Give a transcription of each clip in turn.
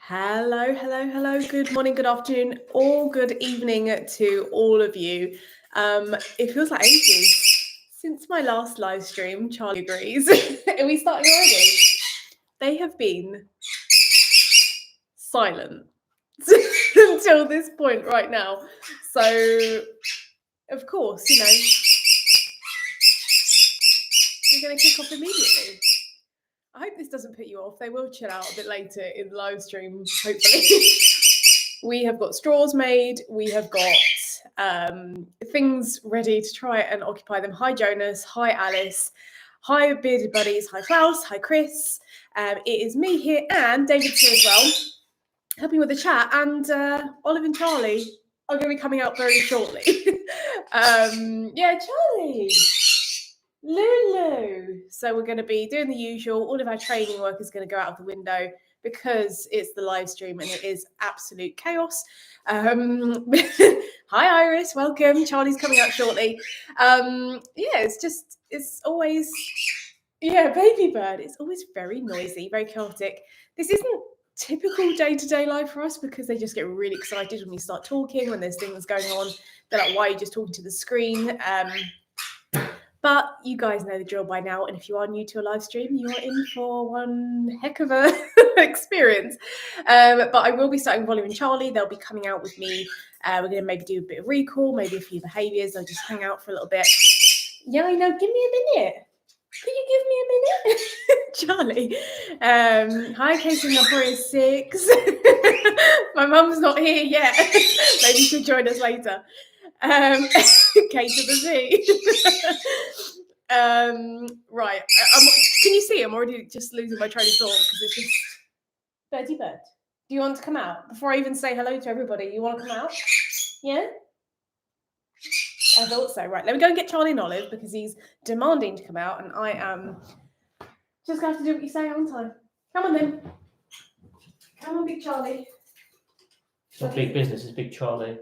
Hello, hello, hello. Good morning, good afternoon, or good evening to all of you. It feels like ages since my last live stream. Charlie agrees. Are we starting already? They have been silent until this point right now. So, of course, we're going to kick off immediately. I hope this doesn't put you off. They will chill out a bit later in the live stream, hopefully. We have got straws made. We have got things ready to try and occupy them. Hi, Jonas. Hi, Alice. Hi, bearded buddies. Hi, Klaus. Hi, Chris. It is me here, and David's here as well, helping with the chat. And Olive and Charlie are going to be coming out very shortly. Yeah, Charlie. Lulu. So we're going to be doing the usual. All of our training work is going to go out of the window because it's the live stream and it is absolute chaos. Hi, Iris. Welcome. Charlie's coming out shortly. It's always, baby bird. It's always very noisy, very chaotic. This isn't typical day-to-day life for us because they just get really excited when we start talking, when there's things going on. They're like, why are you just talking to the screen? But you guys know the drill by now, and if you are new to a live stream, you are in for one heck of a experience. But I will be starting Volume and Charlie. They'll be coming out with me. We're going to maybe do a bit of recall, maybe a few behaviours. They'll just hang out for a little bit. Yeah, I know. Give me a minute. Can you give me a minute? Charlie. Hi, Casey number is 6. My mum's not here yet. Maybe she'll join us later. K to the Z. Right. Can you see? I'm already just losing my train of thought because it's just Birdie Bird. Do you want to come out before I even say hello to everybody? You want to come out? Yeah. I thought so. Right. Let me go and get Charlie and Olive because he's demanding to come out, and I am just going to have to do what you say, aren't I? Come on then. Come on, big Charlie. It's not big business. It's big Charlie.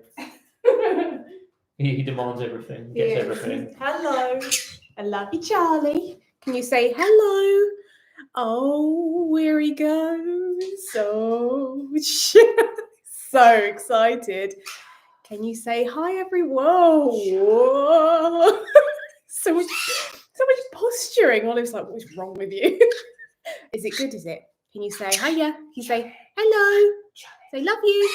He demands everything, gets everything. Hello. I love you, Charlie. Can you say hello? Oh, here he goes. So excited. Can you say hi, everyone? Whoa. so much posturing. Olive's like, what's wrong with you? Is it good, is it? Can you say hiya? Can you say hello? Say love you.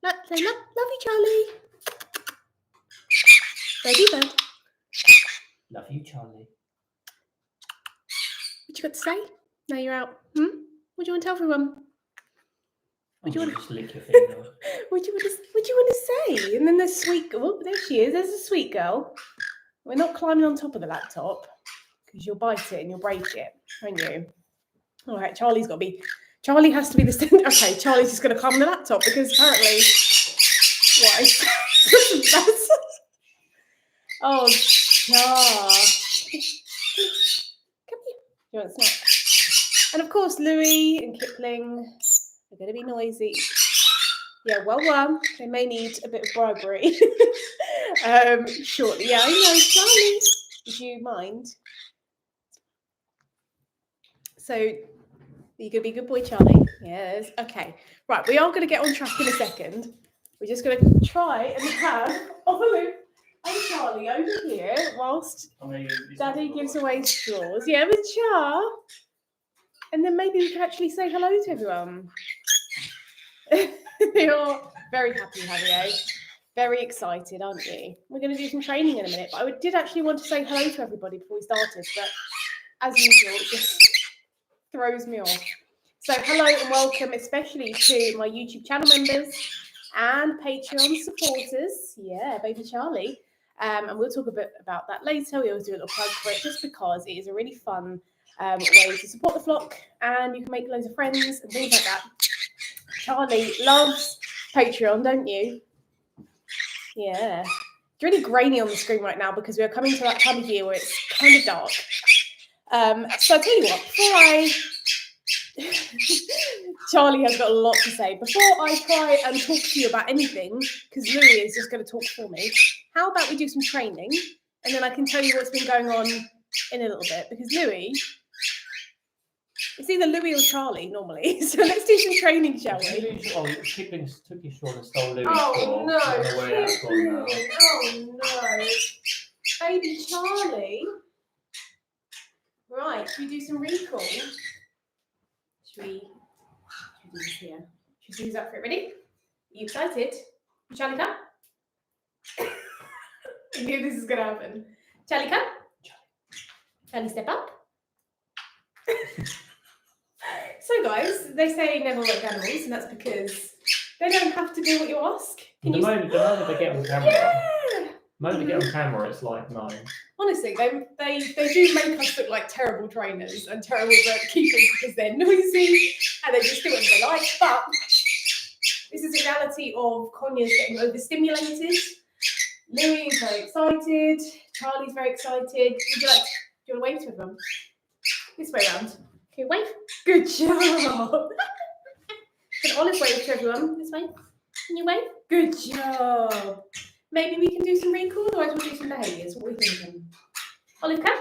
Say love you, Charlie. Baby bird. Love you, Charlie. What you got to say? Now you're out. What do you want to tell everyone? What do you want to just lick your finger? What do you want to say? And then there's sweet. Oh, there she is. There's a sweet girl. We're not climbing on top of the laptop because you'll bite it and you'll break it, won't you? All right, Charlie has to be the center. Okay, Charlie's just going to climb on the laptop because apparently. Why? Oh, Char. Come here. You want a snack? And of course, Louis and Kipling are going to be noisy. Yeah, well, they may need a bit of bribery shortly. Yeah, I know, Charlie. Would you mind? So, you're going to be a good boy, Charlie? Yes. Okay. Right, we are going to get on track in a second. We're just going to try and have Olive and Charlie over here whilst Daddy gives away straws. Yeah, with Char. And then maybe we can actually say hello to everyone. You're very happy, Javier. Very excited, aren't you? We're going to do some training in a minute. But I did actually want to say hello to everybody before we started. But as usual, it just throws me off. So hello and welcome, especially to my YouTube channel members and Patreon supporters. Yeah, baby Charlie. And we'll talk a bit about that later. We always do a little plug for it just because it is a really fun way to support the flock and you can make loads of friends and things like that. Charlie loves Patreon, don't you? Yeah. It's really grainy on the screen right now because we are coming to that time of year where it's kind of dark. So I'll tell you what, Charlie has got a lot to say. Before I try and talk to you about anything, because Louis is just going to talk for me, how about we do some training and then I can tell you what's been going on in a little bit, because Louis It's either Louis or Charlie normally. So let's do some training, shall we? Kipling's took his straw and stole Louis' Oh straw. no! I don't know where that's gone now. Oh no! Baby Charlie. Right, should we do some recall? Should we do this here? Should we do that for it? Ready? Are you excited? Charlie, come. I knew this was going to happen. Charlie, come. Charlie, step up. So, guys, they say never work animals, and that's because they don't have to do what you ask. The moment they get on camera, the moment they get on camera, it's like no. Honestly, they do make us look like terrible trainers and terrible bird keepers because they're noisy and they just do what they like. But this is a reality of conures getting overstimulated. Louis is very excited. Charlie's very excited. Do you want to wave to everyone? This way round. Okay, wave. Good job. Can Olive wave to everyone? This way. Can you wave? Good job. Maybe we can do some recall, otherwise we'll do some behaviours. What are we thinking? Olive, come.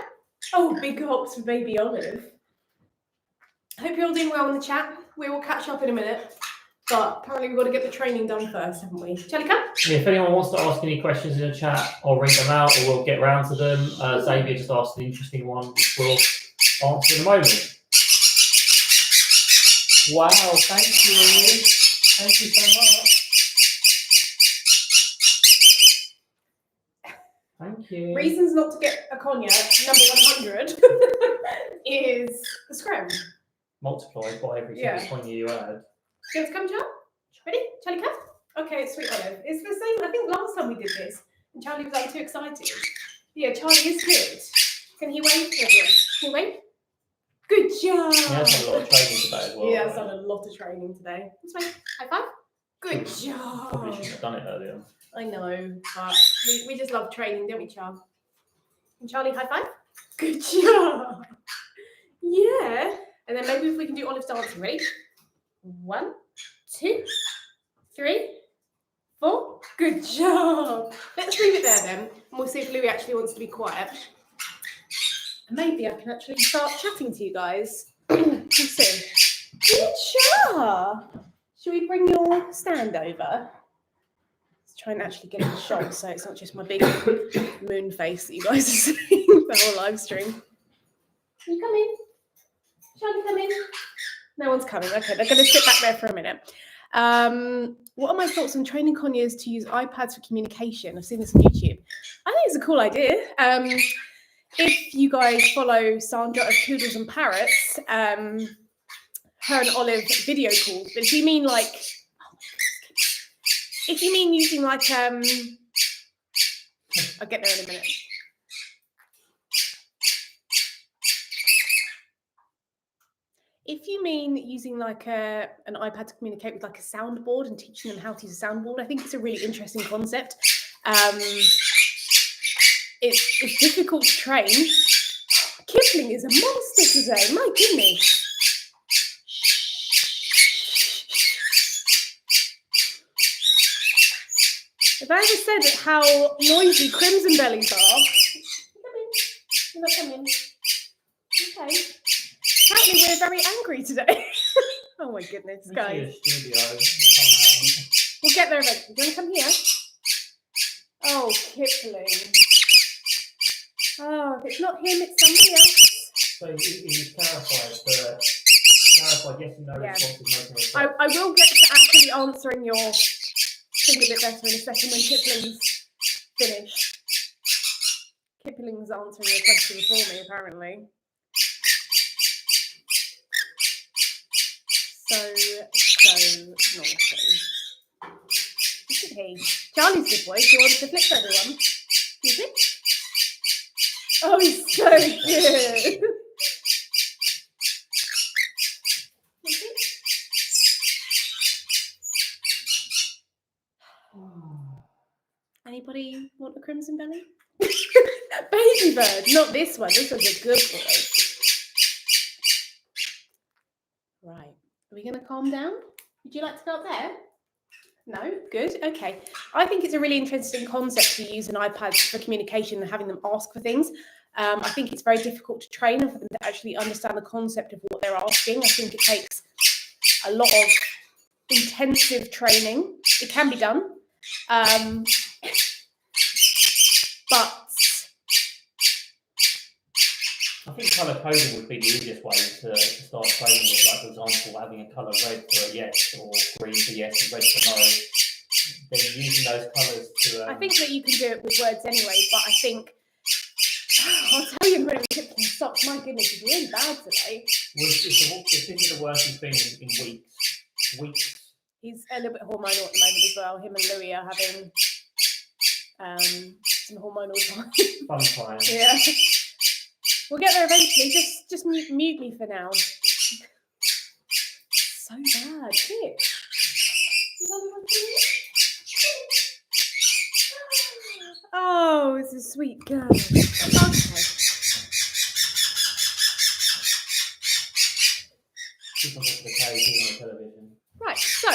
Oh, big hops for baby Olive. I hope you're all doing well in the chat. We will catch up in a minute. But apparently we've got to get the training done first, haven't we? Charlie, come. Yeah, if anyone wants to ask any questions in the chat, I'll read them out or we'll get round to them. Xavier just asked an interesting one, which we'll answer in a moment. Wow, thank you. Thank you so much. Thank you. Reasons not to get a conure, number 100, is the scrum. Multiplied by every single conure you add. Do you want to come, Charlie? Ready? Charlie, come. Okay, sweet Olive. It's the same. I think last time we did this, and Charlie was like too excited. Yeah, Charlie is good. Can he wave to everyone? Can he wave? Good job. He has done a lot of training today as well. He has done a lot of training today. This way. High five. Good job. Probably shouldn't have done it earlier. I know, but we just love training, don't we, Charlie? And Charlie, high five. Good job. Yeah. And then maybe if we can do Olive's dancing. Ready? 1, 2, 3, 4. Good job. Let's leave it there then, and we'll see if Louis actually wants to be quiet. Maybe I can actually start chatting to you guys. We'll see. Good job. Should we bring your stand over? Let's try and actually get it shot so it's not just my big moon face that you guys are seeing the whole live stream. Can you come in? Charlie, come in. No one's coming. Okay, they're going to sit back there for a minute. What are my thoughts on training conures to use iPads for communication? I've seen this on YouTube. I think it's a cool idea. If you guys follow Sandra of Pickles and Parrots, her and Olive video calls. But if you mean like, using like, I'll get there in a minute. If you mean using like an iPad to communicate with like a soundboard and teaching them how to use a soundboard, I think it's a really interesting concept. It's difficult to train. Kipling is a monster today, my goodness. If I ever said how noisy crimson bellies are, come in. You're not coming. Okay. Apparently we're very angry today. Oh my goodness, guys. We'll get there eventually. Do you want to come here? Oh, Kipling. Oh, if it's not him, it's somebody else. So he's clarified, yes and no responses. I will get to actually answering your thing a bit better in a second when Kipling's finished. Kipling's answering your question for me, apparently. So naughty. Look at he. Charlie's good boy. Do you want to flip for everyone? Can you flip? Oh, he's so good. Anybody want a crimson belly? Baby bird, not this one. This one's a good boy. Right. Are we going to calm down? Would you like to go up there? No? Good. Okay. I think it's a really interesting concept to use an iPad for communication and having them ask for things. I think it's very difficult to train and for them to actually understand the concept of what they're asking. I think it takes a lot of intensive training. It can be done, but I think colour coding would be the easiest way to start training it. Like, for example, having a colour red for a yes or green for yes and red for no. Then using those colours to... I think that you can do it with words anyway, but I think... I'll tell you when we get some socks. My goodness, it's really bad today. Well, this is the worst he's been in weeks. He's a little bit hormonal at the moment as well. Him and Louis are having some hormonal time. Fun time. Yeah. We'll get there eventually. Just mute me for now. So bad. Kit. Oh, it's a sweet girl. Okay. Right, so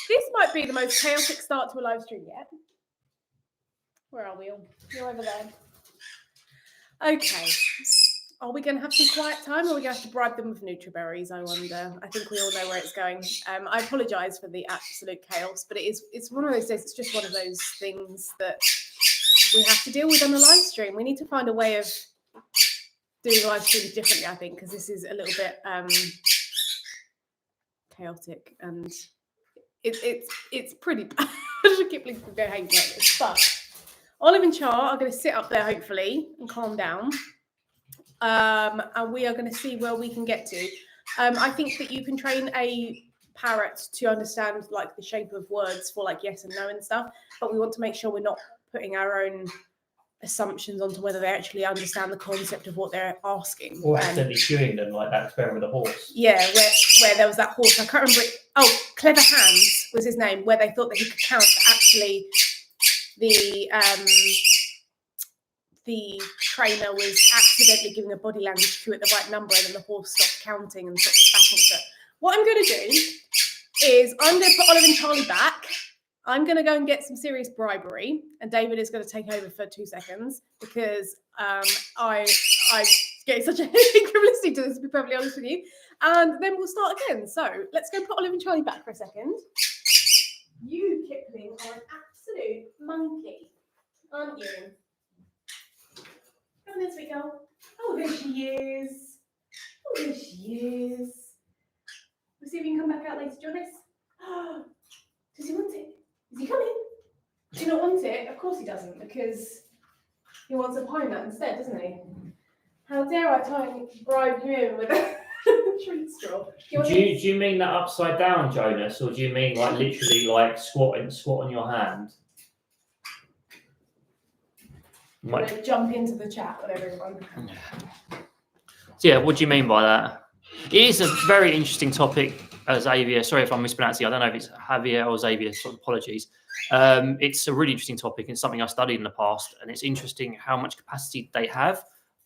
this might be the most chaotic start to a live stream yet. Where are we all? You're over there. Okay. Are we going to have some quiet time, or are we going to have to bribe them with Nutriberries, I wonder? I think we all know where it's going. I apologise for the absolute chaos, but it's one of those days, it's just one of those things that we have to deal with on a live stream. We need to find a way of doing live streams differently, I think, because this is a little bit chaotic, and it's pretty bad. Kipling can go hang like this, but Olive and Char are going to sit up there, hopefully, and calm down. And we are going to see where we can get to. I think that you can train a parrot to understand like the shape of words for like yes and no and stuff, but we want to make sure we're not putting our own assumptions onto whether they actually understand the concept of what they're asking. Or accidentally chewing them, like that experiment with a horse. Yeah, where there was that horse, I can't remember it. Oh, Clever Hands was his name, where they thought that he could count, but actually the trainer was accidentally giving a body language cue at the right number, and then the horse stopped counting and stopped backing. So what I'm going to do is I'm going to put Olive and Charlie back. I'm going to go and get some serious bribery, and David is going to take over for 2 seconds because I'm getting such a headache from listening to this, to be perfectly honest with you. And then we'll start again. So let's go put Olive and Charlie back for a second. You, Kipling, are an absolute monkey, aren't you? Come on, sweet girl. Oh, there she is. Oh, there she is. We'll see if we can come back out later. Do you want this? Oh, does he want it? Is he coming? Do you not want it? Of course he doesn't, because he wants a pine nut instead, doesn't he? How dare I try and bribe you in with a treat straw? Do you mean that upside down, Jonas, or do you mean like literally like squat on your hand? I'm going to jump into the chat with everyone. So yeah, what do you mean by that? It is a very interesting topic, Xavier. Sorry if I'm mispronouncing. I don't know if it's Javier or Xavier. So apologies. It's a really interesting topic and something I studied in the past. And it's interesting how much capacity they have,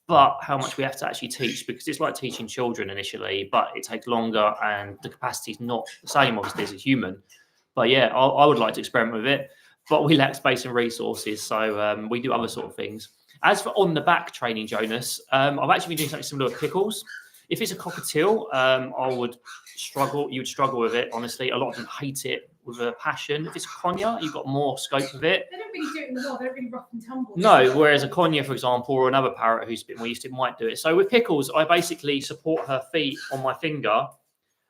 but how much we have to actually teach, because it's like teaching children initially, but it takes longer and the capacity is not the same, obviously, as a human. But yeah, I would like to experiment with it, but we lack space and resources. So we do other sort of things. As for on the back training, Jonas, I've actually been doing something similar with Pickles. If it's a cockatiel, I would struggle. You would struggle with it, honestly. A lot of them hate it with a passion. If it's a conure, you've got more scope with it. They don't really do it in the wild. They don't really rough and tumble. No, whereas a conure, for example, or another parrot who's a bit more used to it might do it. So with Pickles, I basically support her feet on my finger,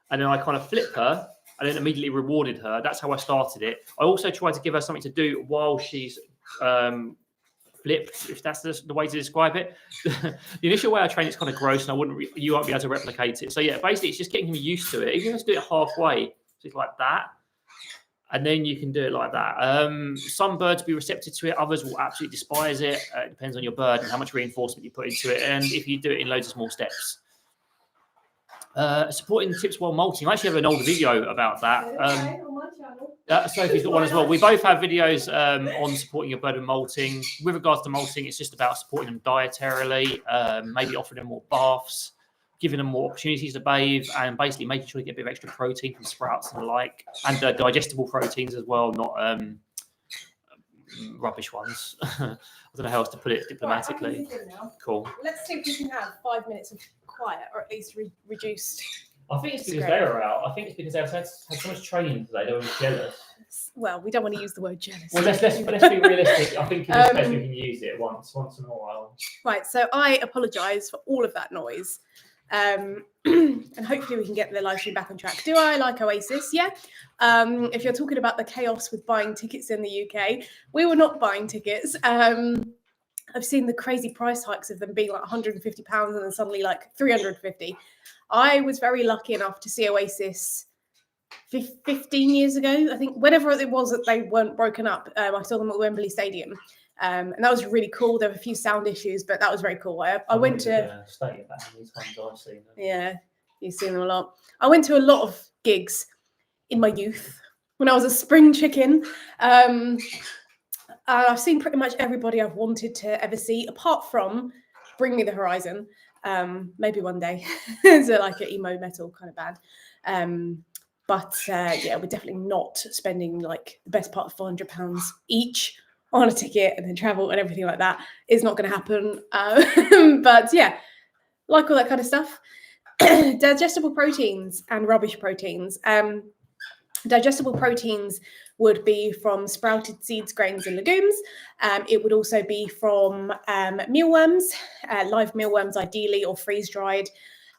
and then I kind of flip her, and then immediately rewarded her. That's how I started it. I also tried to give her something to do while she's flipped, if that's the way to describe it. The initial way I train it's kind of gross, and you won't be able to replicate it. So yeah, basically it's just getting him used to it. You can just do it halfway, so it's like that, and then you can do it like that. Some birds will be receptive to it, others will absolutely despise it. It depends on your bird and how much reinforcement you put into it, and if you do it in loads of small steps. Supporting tips while molting. I actually have an older video about that. On my channel. Sophie's got one as well. We both have videos on supporting your bird with molting. With regards to molting, it's just about supporting them dietarily, maybe offering them more baths, giving them more opportunities to bathe, and basically making sure they get a bit of extra protein from sprouts and the like, and digestible proteins as well, not rubbish ones. I don't know how else to put it diplomatically. Right, Cool. let's see if we can have 5 minutes of quiet, or at least reduced. I think it's because they were out. I think it's because they've had so much training today. They were jealous. Well, we don't want to use the word jealous. Well, let's be realistic. I think in this case we can use it once in a while. Right, so I apologise for all of that noise. And hopefully we can get the live stream back on track. Do I like Oasis? Yeah. If you're talking about the chaos with buying tickets in the UK, we were not buying tickets. I've seen the crazy price hikes of them being like £150 and then suddenly like £350. I was very lucky enough to see Oasis 15 years ago, I think, whenever it was that they weren't broken up. I saw them at Wembley Stadium. And that was really cool. There were a few sound issues, but that was very cool. I went to stadium about how many times I've seen them. Yeah, you've seen them a lot. I went to a lot of gigs in my youth when I was a spring chicken. I've seen pretty much everybody I've wanted to ever see, apart from Bring Me the Horizon. Maybe one day. It's like an emo metal kind of band. But yeah, we're definitely not spending like the best part of £400 each on a ticket and then travel and everything like that. Is not going to happen. But yeah, like all that kind of stuff. Digestible proteins and rubbish proteins. Digestible proteins would be from sprouted seeds, grains, and legumes. It would also be from mealworms, live mealworms ideally, or freeze-dried.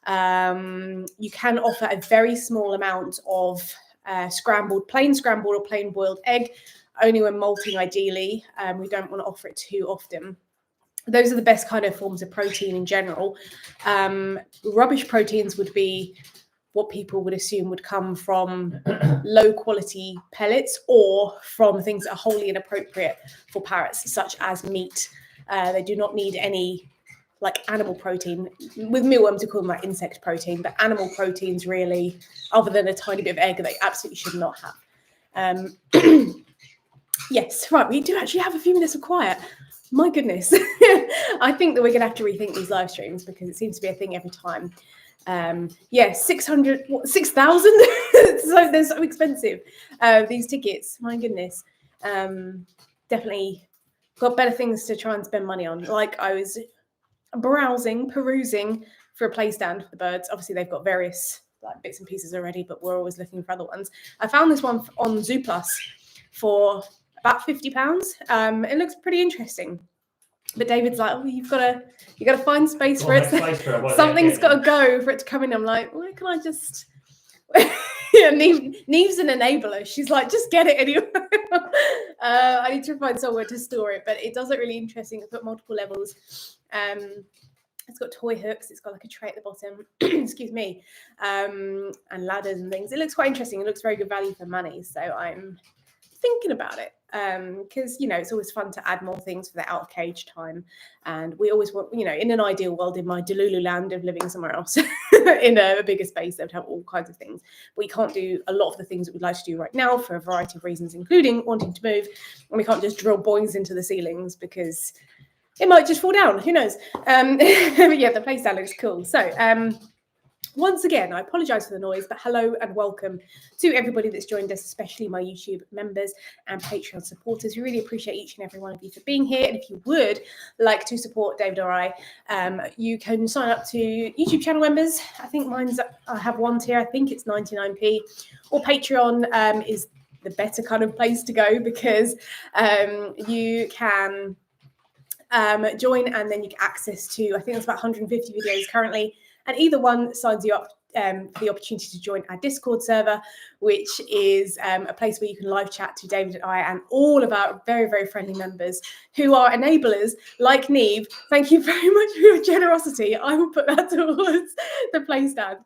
You can offer a very small amount of plain scrambled or plain boiled egg, only when molting ideally. We don't want to offer it too often. Those are the best kind of forms of protein in general. Rubbish proteins would be what people would assume would come from low quality pellets or from things that are wholly inappropriate for parrots, such as meat. They do not need any like animal protein. With mealworms, we call them like insect protein, but animal proteins really, other than a tiny bit of egg, they absolutely should not have. Yes, right, we do actually have a few minutes of quiet. My goodness. I think that we're going to have to rethink these live streams because it seems to be a thing every time. Yeah, 6,000. So they're so expensive, these tickets. My goodness. Definitely got better things to try and spend money on. Like I was perusing for a play stand for the birds. Obviously, they've got various like bits and pieces already, but we're always looking for other ones. I found this one on Zoo Plus for about £50. It looks pretty interesting. But David's like, oh, you got to find space for it. Something's got to go for it to come in. I'm like, where can I just? Yeah, Neve's an enabler. She's like, just get it anyway. I need to find somewhere to store it, but it does look really interesting. It's got multiple levels. It's got toy hooks. It's got like a tray at the bottom. Excuse me, and ladders and things. It looks quite interesting. It looks very good value for money. So I'm thinking about it because it's always fun to add more things for the out of cage time, and we always want, in an ideal world, in my Delulu land of living somewhere else in a bigger space, they would have all kinds of things. We can't do a lot of the things that we'd like to do right now for a variety of reasons, including wanting to move, and we can't just drill boings into the ceilings because it might just fall down. Who knows? But yeah, the place stand looks cool. So once again, I apologise for the noise, but hello and welcome to everybody that's joined us, especially my YouTube members and Patreon supporters. We really appreciate each and every one of you for being here. And if you would like to support David or I, you can sign up to YouTube channel members. I think I have one tier. I think it's 99p. Or Patreon is the better kind of place to go because you can join and then you get access to, I think there's about 150 videos currently. And either one signs you up for the opportunity to join our Discord server, which is a place where you can live chat to David and I and all of our very, very friendly members who are enablers like Neve. Thank you very much for your generosity. I will put that towards the play stand.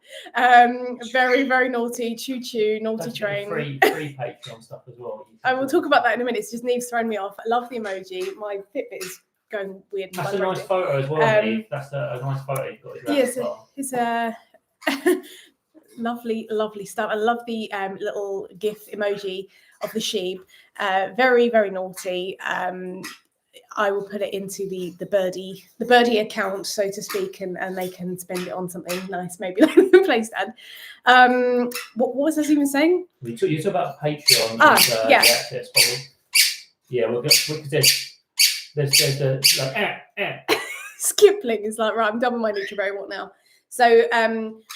Very, very naughty, choo-choo, naughty train. Free Patreon stuff as well. I will talk about that in a minute. It's just Neve's thrown me off. I love the emoji. My Fitbit is going weird. That's a nice photo as well, Neve. That's a nice photo you've got. Yes, it's a lovely, lovely stuff. I love the little GIF emoji of the sheep. Very, very naughty. I will put it into the birdie account, so to speak, and they can spend it on something nice, maybe like the play stand. What was I even saying? You talk about Patreon. Yeah. The access, probably. Yeah, because there's a Kipling is like, right, I'm done with my Nutri What now? So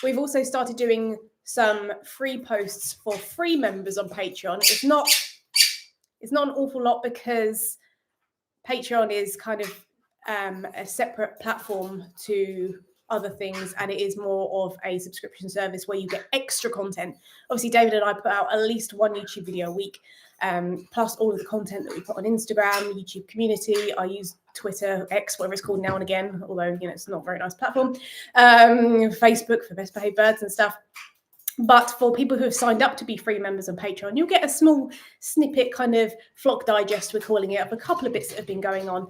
we've also started doing some free posts for free members on Patreon. It's not an awful lot because Patreon is kind of a separate platform to other things, and it is more of a subscription service where you get extra content. Obviously, David and I put out at least one YouTube video a week, plus all of the content that we put on Instagram, YouTube community. I use Twitter, X, whatever it's called now and again, although it's not a very nice platform. Facebook for best behaved birds and stuff. But for people who have signed up to be free members on Patreon, you'll get a small snippet, kind of flock digest, we're calling it, of a couple of bits that have been going on.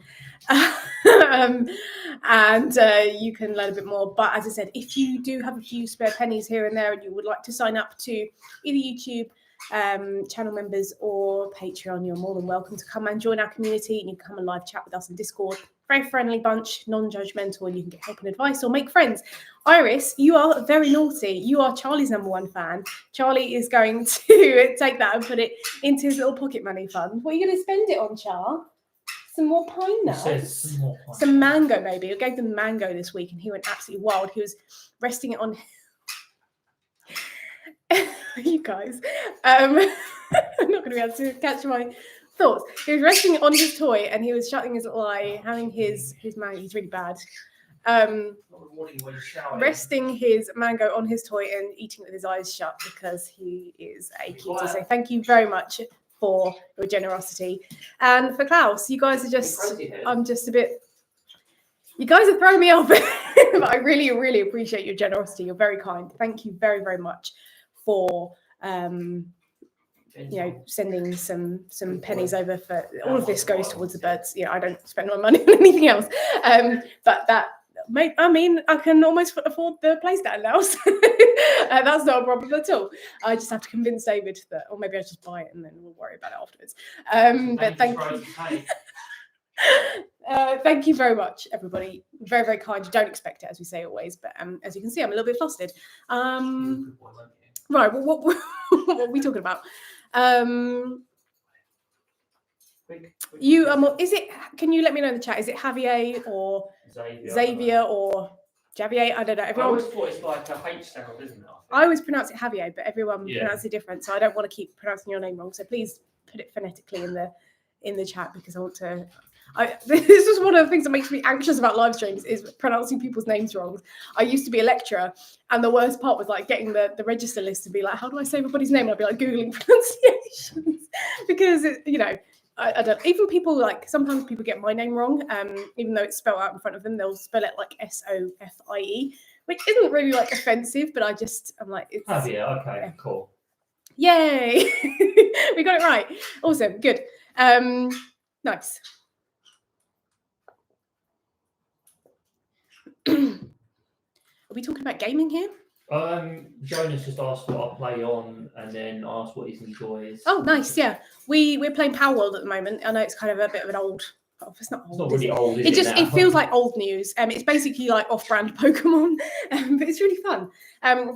And you can learn a bit more. But as I said, if you do have a few spare pennies here and there and you would like to sign up to either YouTube channel members or Patreon, you're more than welcome to come and join our community, and you can come and live chat with us in Discord. Very friendly bunch, non-judgmental, and you can get help and advice or make friends. Iris, you are very naughty. You are Charlie's #1 fan. Charlie is going to take that and put it into his little pocket money fund. What are you going to spend it on, Char? Some more pine nuts? Some mango, maybe. I gave them mango this week and he went absolutely wild. He was resting it on... you guys. I'm not going to be able to catch my thoughts. He was resting it on his toy and he was shutting his little eye, having his mango. He's really bad. Resting his mango on his toy and eating with his eyes shut because he is a cutie. So thank you very much for your generosity. And for Klaus, you guys are just, I'm just a bit, you guys are throwing me off. But I really, really appreciate your generosity. You're very kind. Thank you very, very much for sending some pennies over. For all of this goes towards the birds. I don't spend my money on anything else. But that, I can almost afford the play stand now, so that's not a problem at all. I just have to convince David that, or maybe I just buy it and then we'll worry about it afterwards. But thank you. Thank you very much, everybody. Very, very kind. You don't expect it, as we say always, but as you can see, I'm a little bit flustered. Right, well, what are we talking about? Is it? Can you let me know in the chat? Is it Javier or Xavier or Javier? I don't know. Everyone, I always thought it's like a H sound, isn't it? I always pronounce it Javier, but everyone pronounces it different. So I don't want to keep pronouncing your name wrong. So please put it phonetically in the chat because I want to. This is one of the things that makes me anxious about live streams is pronouncing people's names wrong. I used to be a lecturer, and the worst part was like getting the register list to be like, how do I say everybody's name? And I'd be like Googling pronunciations because I don't. Even people sometimes people get my name wrong, even though it's spelled out in front of them, they'll spell it like Sofie, which isn't really offensive, but I'm like, it's. Oh yeah, okay, cool. Yay, we got it right. Awesome, good, nice. Are we talking about gaming here? Jonas just asked what I play on, and then asked what he enjoys. Oh, nice. Yeah, we're playing Power World at the moment. I know it's kind of a bit of an old. Oh, it's not old. It's not really old. It feels like old news. It's basically like off-brand Pokemon, but it's really fun.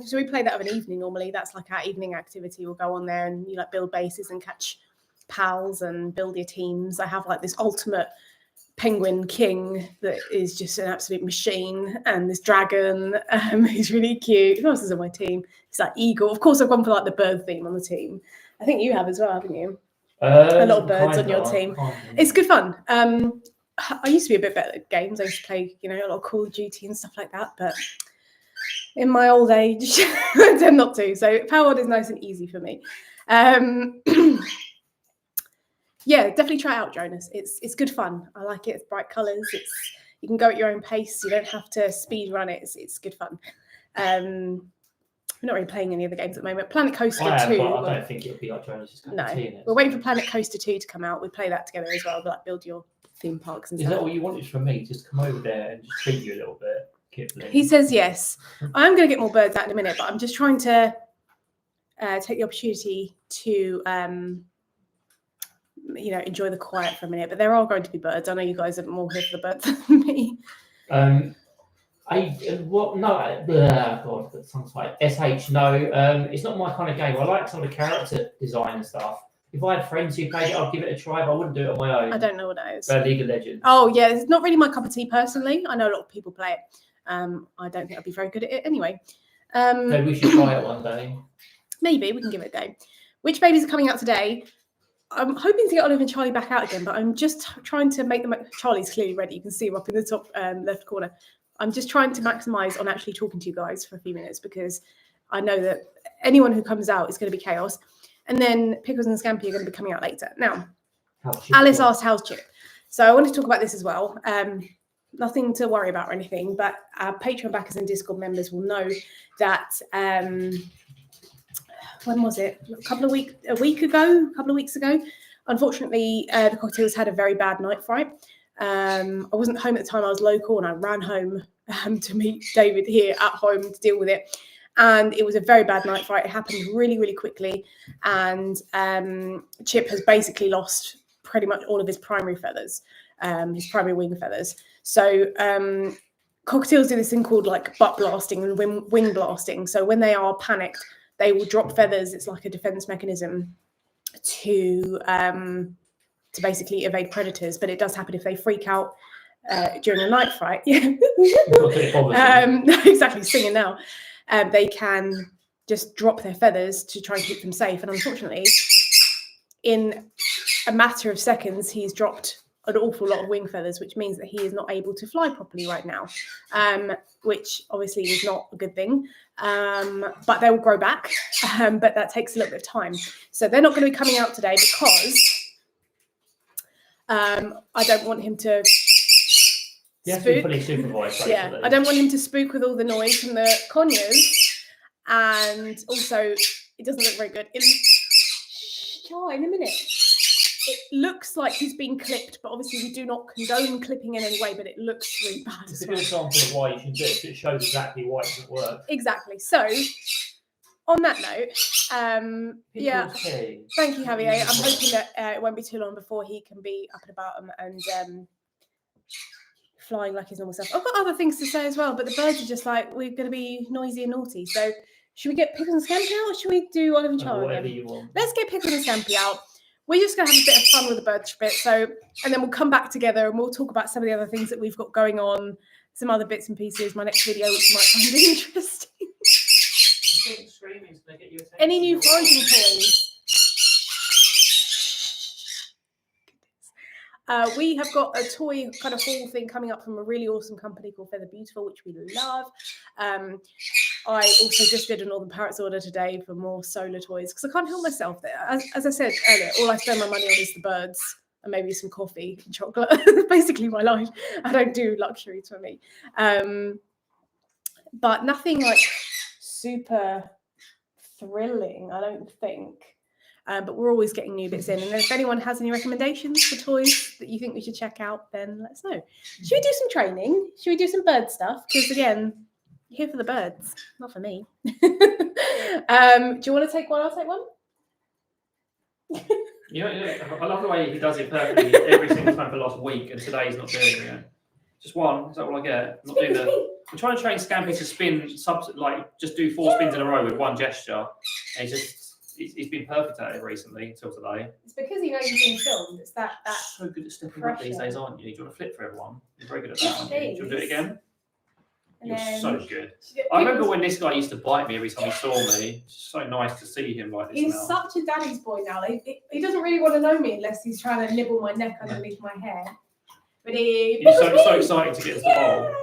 So we play that of an evening normally. That's like our evening activity. We'll go on there and you build bases and catch pals and build your teams. I have this ultimate penguin king that is just an absolute machine, and this dragon who's really cute. Who else is on my team? It's that eagle. Of course, I've gone for the bird theme on the team. I think you have as well, haven't you? A lot of birds on your team. It's good fun. I used to be a bit better at games. I used to play, a lot of Call of Duty and stuff like that, but in my old age, I tend not to. So Power World is nice and easy for me. Yeah, definitely try it out, Jonas. It's good fun. I like it. It's bright colours. You can go at your own pace. You don't have to speed run it. It's good fun. We're not really playing any other games at the moment. Planet Coaster 2. I don't think it'll be like Jonas. No, we're waiting for Planet Coaster 2 to come out. We play that together as well. But build your theme parks and stuff. Is that what you wanted from me? Just come over there and just treat you a little bit, Kipling. He says yes. I'm going to get more birds out in a minute, but I'm just trying to take the opportunity to enjoy the quiet for a minute. But there are going to be birds. I know you guys are more here for the birds than me. God, that sounds like SH. No, it's not my kind of game. I like some of the character design and stuff, If I had friends who played it, I'd give it a try, but I wouldn't do it on my own. I don't know what that is. League of Legends. Oh yeah, it's not really my cup of tea personally. I know a lot of people play it. I don't think I'd be very good at it anyway. Maybe we should try it one day. Maybe we can give it a go. Which babies are coming out today? I'm hoping to get Olive and Charlie back out again, but I'm just trying to make them. Charlie's clearly ready. You can see him up in the top left corner. I'm just trying to maximise on actually talking to you guys for a few minutes because I know that anyone who comes out is going to be chaos. And then Pickles and Scampi are going to be coming out later. Now, Alice asked, how's Chip? So I wanted to talk about this as well. Nothing to worry about or anything, but our Patreon backers and Discord members will know that when was it? A couple of weeks ago. Unfortunately, the cockatiels had a very bad night fright. I wasn't home at the time. I was local, and I ran home to meet David here at home to deal with it. And it was a very bad night fright. It happened really, really quickly. And Chip has basically lost pretty much all of his primary feathers, his primary wing feathers. So cockatiels do this thing called like butt blasting and wing blasting. So when they are panicked, they will drop feathers. It's like a defense mechanism to basically evade predators. But it does happen if they freak out during a night fright. Yeah. Exactly, singing now. They can just drop their feathers to try and keep them safe. And unfortunately, in a matter of seconds, he's dropped an awful lot of wing feathers, which means that he is not able to fly properly right now, which obviously is not a good thing. But they will grow back, but that takes a little bit of time. So they're not going to be coming out today because I don't want him to spook. To be fully supervised, basically. Yeah, I don't want him to spook with all the noise from the conures, and also it doesn't look very good. In a minute. It looks like he's been clipped, but obviously we do not condone clipping in any way, but it looks really bad. It's a good example of why you should do it. It shows exactly why it doesn't work. Exactly. So, on that note, yeah, thank you, Javier. I'm hoping that it won't be too long before he can be up and about and flying like his normal self. I've got other things to say as well, but the birds are just like, we're going to be noisy and naughty. So, should we get Pickles and Scampi out, or should we do Olive and Charlie whatever again? you want. Let's get Pickles and Scampi out. We're just going to have a bit of fun with the birds bit. So, and then we'll come back together and we'll talk about some of the other things that we've got going on, some other bits and pieces. My next video, which you might find interesting. Any new foraging toys? We have got a toy kind of haul thing coming up from a really awesome company called Feather Beautiful, which we love. I also just did a Northern Parrots order today for more solar toys because I can't help myself. As I said earlier, all I spend my money on is the birds and maybe some coffee and chocolate. Basically my life. I don't do luxuries for me. But nothing like super thrilling, I don't think. But we're always getting new bits in. And then if anyone has any recommendations for toys that you think we should check out, then let us know. Should we do some training? Should we do some bird stuff? Because again, you're here for the birds, not for me. Do you want to take one? I'll take one. I love the way he does it perfectly every single time for the last week, and today he's not doing it. Just one. Is that all I get? Not doing the. I'm trying to train Scampi to spin, just do 4 spins in a row with one gesture, and he's been perfect at it recently until today. It's because he knows he's being filmed. It's that so good at stepping pressure. Up these days, aren't you? Do you want to flip for everyone? You're very good at that, aren't you? Do you want to do it again? And You're so good. I remember when this guy used to bite me every time he saw me. It's so nice to see him like this He's now. such a daddy's boy now. He doesn't really want to know me unless he's trying to nibble my neck underneath my hair. But You're so excited to get us the bowl.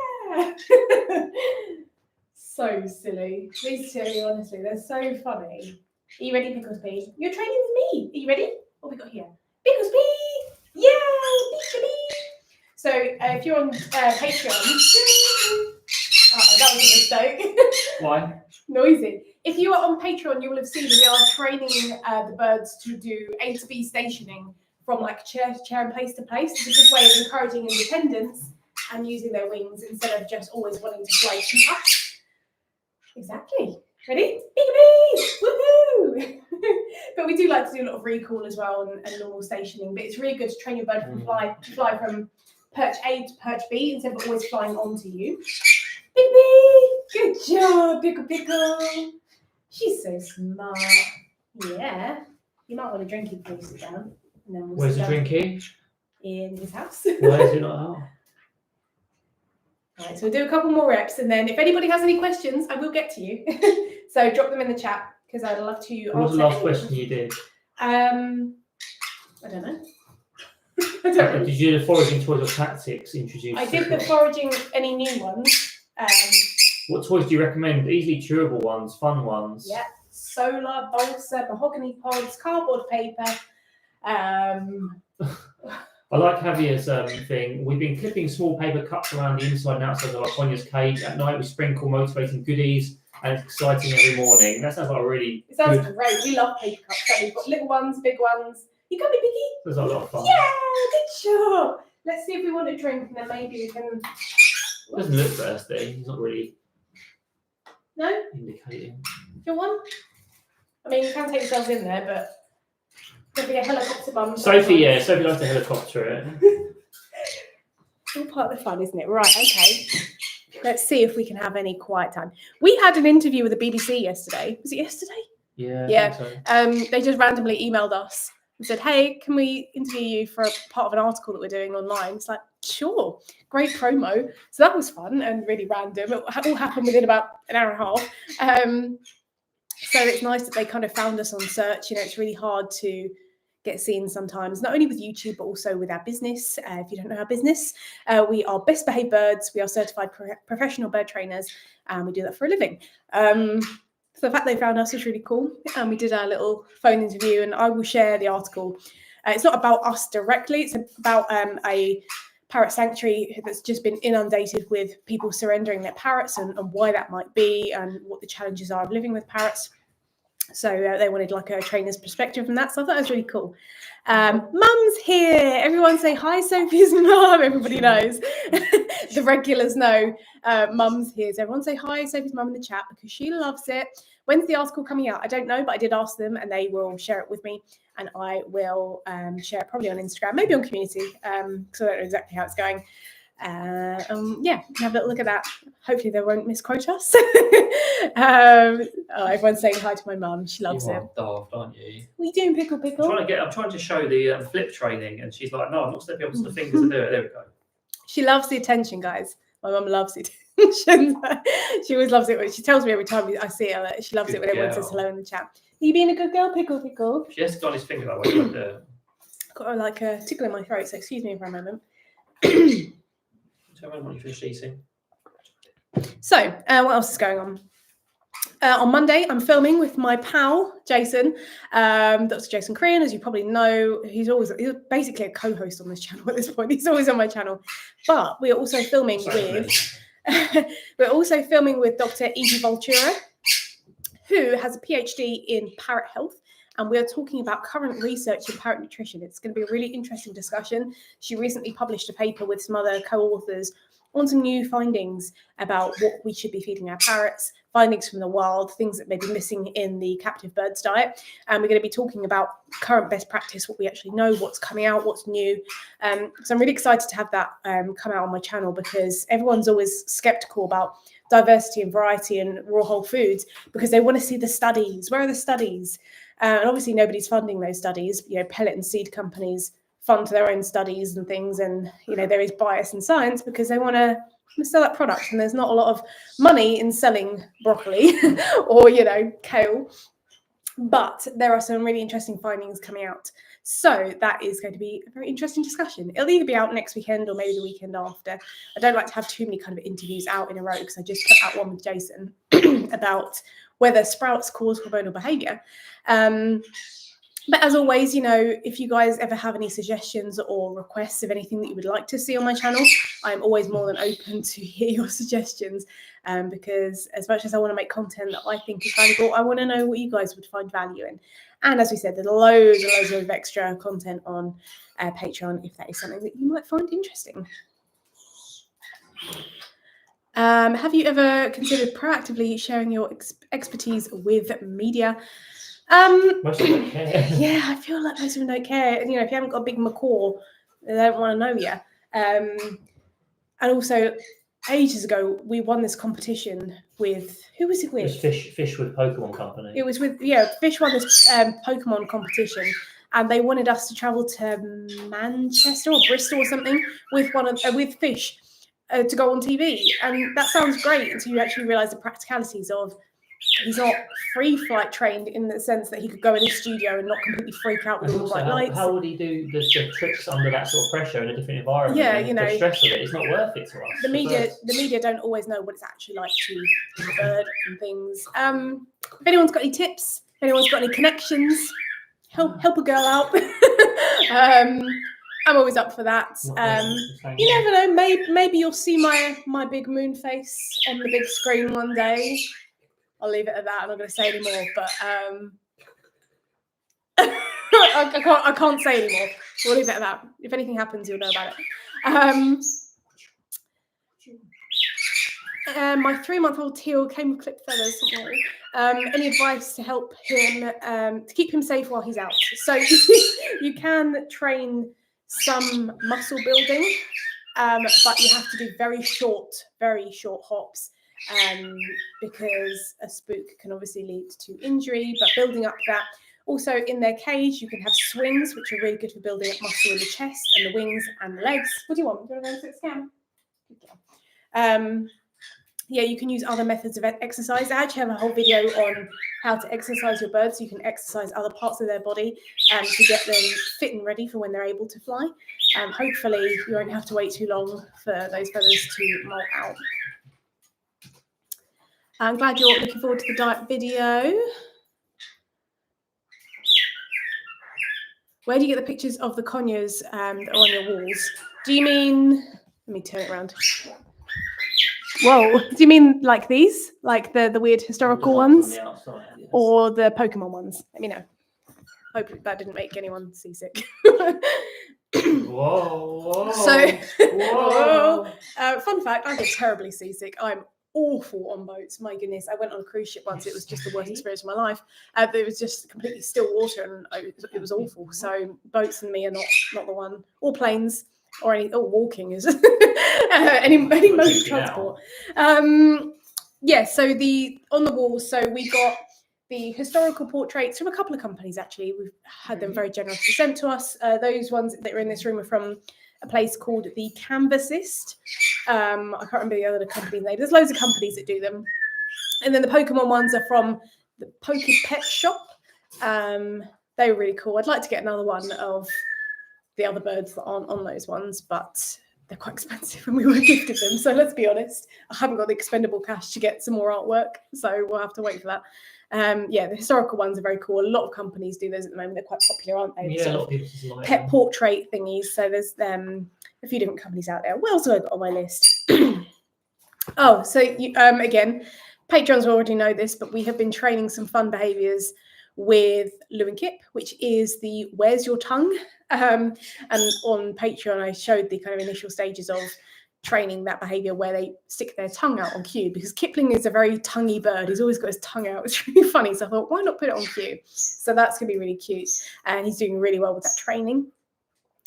So silly. These two, honestly, they're so funny. Are you ready, Pickles P? You're training with me. Are you ready? What have we got here? Pickles P! Yay! Pickles P! So if you're on Patreon... that was a mistake. Why? Noisy. If you are on Patreon, you will have seen that we are training the birds to do A to B stationing from like chair to chair and place to place. It's a good way of encouraging independence and using their wings instead of just always wanting to fly too much. Exactly. Ready? Woohoo! But we do like to do a lot of recall as well and normal stationing. But it's really good to train your bird to fly from perch A to perch B instead of always flying onto you. Good job, Pickle. She's so smart. Yeah. You might want a drinky before you sit down. And then we'll Where's the sit down drinky? in his house. Why is it not out? Right, so we'll do a couple more reps, and then if anybody has any questions, I will get to you. So drop them in the chat because I'd love to answer. What was the last question you did? I don't know. I don't know. Did you do the foraging toys or tactics introduced? I did the foraging, any new ones. What toys do you recommend? Easily chewable ones, fun ones? Yeah, solar, balsa, mahogany pods, cardboard paper. I like Javier's thing. We've been clipping small paper cups around the inside and outside of our Ponya's cage. At night, we sprinkle motivating goodies, and it's exciting every morning. That sounds like a really It sounds good. great. We love paper cups. So we've got little ones, big ones. You got me, Biggie? There's a lot of fun. Yeah, good job. Let's see if we want a drink, and then maybe we can. Doesn't look thirsty. He's not really No? indicating. Do you want one? I mean, you can take yourselves in there, but there'll be a helicopter bum. Sophie, yeah. Sophie likes to helicopter it. It's all part of the fun, isn't it? Right, okay. Let's see if we can have any quiet time. We had an interview with the BBC yesterday. Was it yesterday? Yeah. Yeah. I think so. They just randomly emailed us and said, hey, can we interview you for a part of an article that we're doing online? It's like, sure, great promo. So that was fun and really random. It all happened within about an hour and a half. So it's nice that they kind of found us on search. You know, it's really hard to get seen sometimes, not only with YouTube, but also with our business. If you don't know our business, we are Best Behaved Birds. We are certified professional bird trainers, and we do that for a living. So the fact they found us was really cool. And we did our little phone interview, and I will share the article. It's not about us directly. It's about a parrot sanctuary that's just been inundated with people surrendering their parrots and why that might be and what the challenges are of living with parrots. So they wanted like a trainer's perspective from that. So I thought that was really cool. Mum's here. Everyone say hi, Sophie's mum. Everybody knows. The regulars know Mum's here. So everyone say hi, Sophie's mum in the chat because she loves it. When's the article coming out? I don't know, but I did ask them and they will share it with me. And I will share it probably on Instagram, maybe on community, because I don't know exactly how it's going. Yeah, have a little look at that. Hopefully they won't misquote us. Everyone's saying hi to my mum. She loves it. Daft, aren't you? What are you doing, Pickle? I'm trying to show the flip training, and she's like, "No, I'm not stepping up to the fingers and do it." There we go. She loves the attention, guys. My mum loves the attention. She always loves it. She tells me every time I see her that she loves it when everyone says hello in the chat. Are you being a good girl, Pickle? She has got his finger that way. She won't do it. Got like a tickle in my throat, so excuse me for a moment. Tell me when you finish eating. So, what else is going on? On Monday, I'm filming with my pal, Jason. That's Jason Crean, as you probably know. He's basically a co-host on this channel at this point. He's always on my channel. But we're also filming with Dr. Evie Voltura, who has a PhD in parrot health. And we're talking about current research in parrot nutrition. It's going to be a really interesting discussion. She recently published a paper with some other co-authors on some new findings about what we should be feeding our parrots, findings from the wild, things that may be missing in the captive birds diet. And we're going to be talking about current best practice, what we actually know, what's coming out, what's new. So I'm really excited to have that come out on my channel because everyone's always skeptical about diversity and variety and raw whole foods because they want to see the studies. Where are the studies? And obviously nobody's funding those studies. You know, pellet and seed companies fund their own studies and things, and you know there is bias in science because they want to sell that product, and there's not a lot of money in selling broccoli or kale. But there are some really interesting findings coming out. So that is going to be a very interesting discussion. It'll either be out next weekend or maybe the weekend after. I don't like to have too many kind of interviews out in a row because I just put out one with Jason about whether sprouts cause hormonal behaviour. But as always, if you guys ever have any suggestions or requests of anything that you would like to see on my channel, I'm always more than open to hear your suggestions because as much as I want to make content that I think is valuable, I want to know what you guys would find value in. And as we said, there's loads and loads of extra content on Patreon if that is something that you might find interesting. Have you ever considered proactively sharing your expertise with media? Most of them don't care. Yeah, I feel like most of them don't care. And, if you haven't got a big macaw, they don't want to know you. And also, ages ago, we won this competition with, who was it It with? was Fish with Pokemon Company. It was with, Fish won this Pokemon competition, and they wanted us to travel to Manchester or Bristol or something with with Fish to go on TV. And that sounds great until you actually realise the practicalities of he's not free flight trained in the sense that he could go in a studio and not completely freak out with all the bright lights. How would he do the tricks under that sort of pressure in a different environment? Yeah, and the stress of it, it's not worth it to us. The media don't always know what it's actually like to be a bird and things. If anyone's got any tips, if anyone's got any connections, help a girl out. I'm always up for that. You never know. Maybe you'll see my big moon face on the big screen one day. I'll leave it at that. I'm not going to say any more, but I can't say anymore. We'll leave it at that. If anything happens, you'll know about it. My 3-month-old teal came with clipped feathers. Any advice to help him to keep him safe while he's out? So you can train some muscle building, but you have to do very short hops. Because a spook can obviously lead to injury, but building up that. Also in their cage, you can have swings, which are really good for building up muscle in the chest and the wings and the legs. What do you want? Do you want to go to the Scam? You can use other methods of exercise. I actually have a whole video on how to exercise your birds, so you can exercise other parts of their body to get them fit and ready for when they're able to fly. Hopefully you won't have to wait too long for those feathers to molt out. I'm glad you're looking forward to the diet video. Where do you get the pictures of the conures that are on your walls? Do you mean, let me turn it around. Whoa, do you mean like these? Like the weird historical ones? Outside, yes. Or the Pokemon ones? Let me know. Hope that didn't make anyone seasick. Whoa. Fun fact, I get terribly seasick. I'm awful on boats. My goodness, I went on a cruise ship once. It was just the worst experience of my life. It was just completely still water, and it was awful. So boats and me are not the one. Or planes, or walking is any mode of transport. So on the walls. So we got the historical portraits from a couple of companies. Actually, we've had them very generously sent to us. Those ones that are in this room are from a place called the Canvasist. I can't remember the other company name. There's loads of companies that do them. And then the Pokemon ones are from the Poke Pet Shop. They were really cool. I'd like to get another one of the other birds that aren't on those ones, but they're quite expensive and we were gifted them. So let's be honest, I haven't got the expendable cash to get some more artwork. So we'll have to wait for that. The historical ones are very cool. A lot of companies do those at the moment. They're quite popular, aren't they? Yeah, a lot of people just like pet portrait thingies. So there's a few different companies out there. What else have I got on my list? Again, patrons will already know this, but we have been training some fun behaviours with Lou and Kip, which is the where's your tongue? And on Patreon, I showed the kind of initial stages of training that behaviour where they stick their tongue out on cue, because Kipling is a very tonguey bird. He's always got his tongue out. It's really funny. So I thought, why not put it on cue? So that's going to be really cute. And he's doing really well with that training.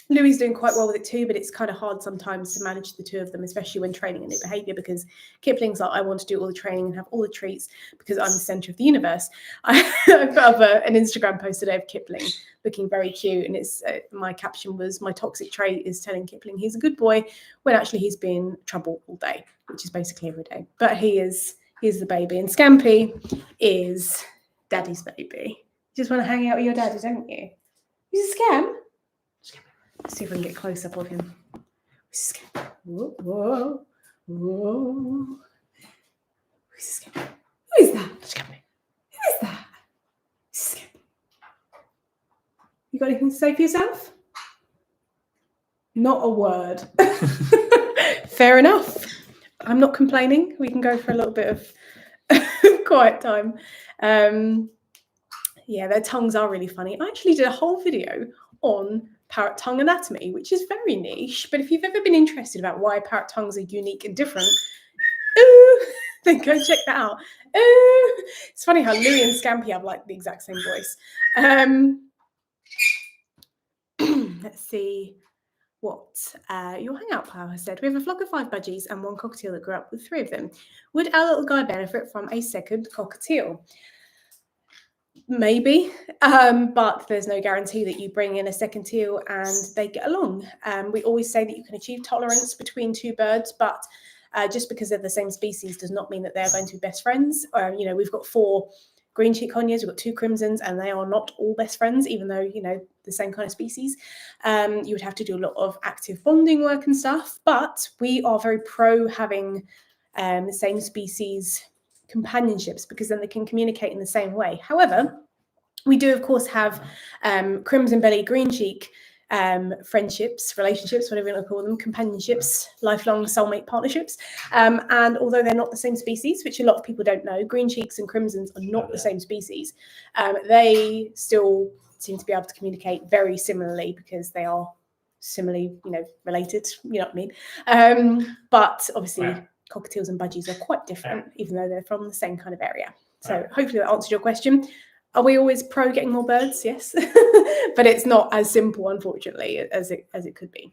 Louis doing quite well with it too, but it's kind of hard sometimes to manage the two of them, especially when training a new behaviour, because Kipling's like, I want to do all the training and have all the treats because I'm the centre of the universe. I put up an Instagram post today of Kipling looking very cute, and it's my caption was, my toxic trait is telling Kipling he's a good boy when actually he's been trouble all day, which is basically every day. But he's the baby, and Scampi is daddy's baby. You just want to hang out with your daddy, don't you? He's a Scam. Let's see if we can get close up of him. Whoa, whoa, whoa. Who is that? Who is that? You got anything to say for yourself? Not a word. Fair enough. I'm not complaining. We can go for a little bit of quiet time. Their tongues are really funny. I actually did a whole video on parrot tongue anatomy, which is very niche, but if you've ever been interested about why parrot tongues are unique and different, then go check that out. It's funny how Louis and Scampi have like the exact same voice. Let's see. what your hangout pal has said. We have a flock of 5 budgies and 1 cockatiel that grew up with 3 of them. Would our little guy benefit from a second cockatiel? Maybe, but there's no guarantee that you bring in a second teal and they get along. We always say that you can achieve tolerance between 2 birds, but just because they're the same species does not mean that they're going to be best friends. We've got 4 green cheek conures, we've got 2 crimsons, and they are not all best friends, even though, the same kind of species. You would have to do a lot of active bonding work and stuff, but we are very pro having the same species companionships because then they can communicate in the same way. However, we do, of course, have crimson belly, green cheek friendships, relationships, whatever you want to call them, companionships, lifelong soulmate partnerships. And although they're not the same species, which a lot of people don't know, green cheeks and crimsons are not the same species. They still seem to be able to communicate very similarly because they are similarly, related. You know what I mean? But obviously, cockatiels and budgies are quite different, even though they're from the same kind of area. So hopefully that answered your question. Are we always pro getting more birds? Yes, but it's not as simple, unfortunately, as it could be.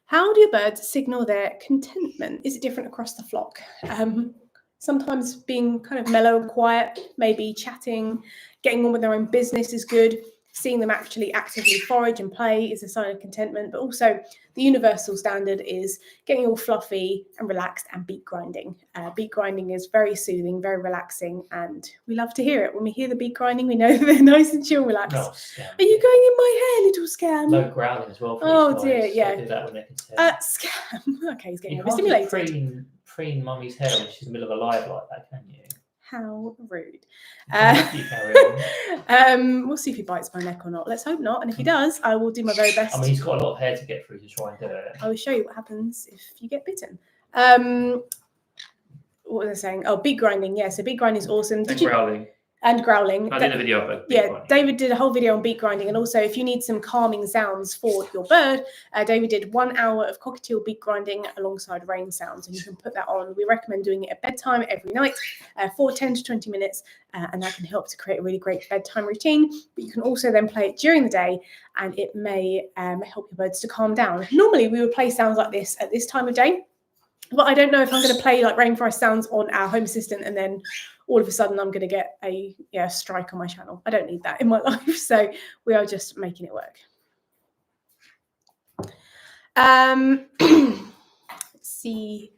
How do your birds signal their contentment? Is it different across the flock? Sometimes being kind of mellow and quiet, maybe chatting, getting on with their own business is good. Seeing them actually actively forage and play is a sign of contentment, but also the universal standard is getting all fluffy and relaxed and beak grinding. Beak grinding is very soothing, very relaxing, and we love to hear it. When we hear the beak grinding, we know that they're nice and chill, relaxed. Are you going in my hair, little Scam? No growling as well. Oh dear, yeah. I do that when they're content. Scam. Okay, he's getting You overstimulated. can't preen mummy's hair when she's in the middle of a live like that, can you? How rude. You carry on. We'll see if he bites my neck or not. Let's hope not. And if he does, I will do my very best. I mean, he's got a lot of hair to get through to try and do it. I will show you what happens if you get bitten. What was I saying? Oh, beak grinding. Yeah, so beak grinding is awesome. Growling. And growling. I did a video of it. Yeah, David did a whole video on beak grinding. And also, if you need some calming sounds for your bird, David did 1 hour of cockatiel beak grinding alongside rain sounds. And you can put that on. We recommend doing it at bedtime every night for 10 to 20 minutes. And that can help to create a really great bedtime routine. But you can also then play it during the day. And it may help your birds to calm down. Normally, we would play sounds like this at this time of day. But I don't know if I'm going to play like rainforest sounds on our Home Assistant and then all of a sudden I'm going to get a strike on my channel. I don't need that in my life. So we are just making it work. Let's see.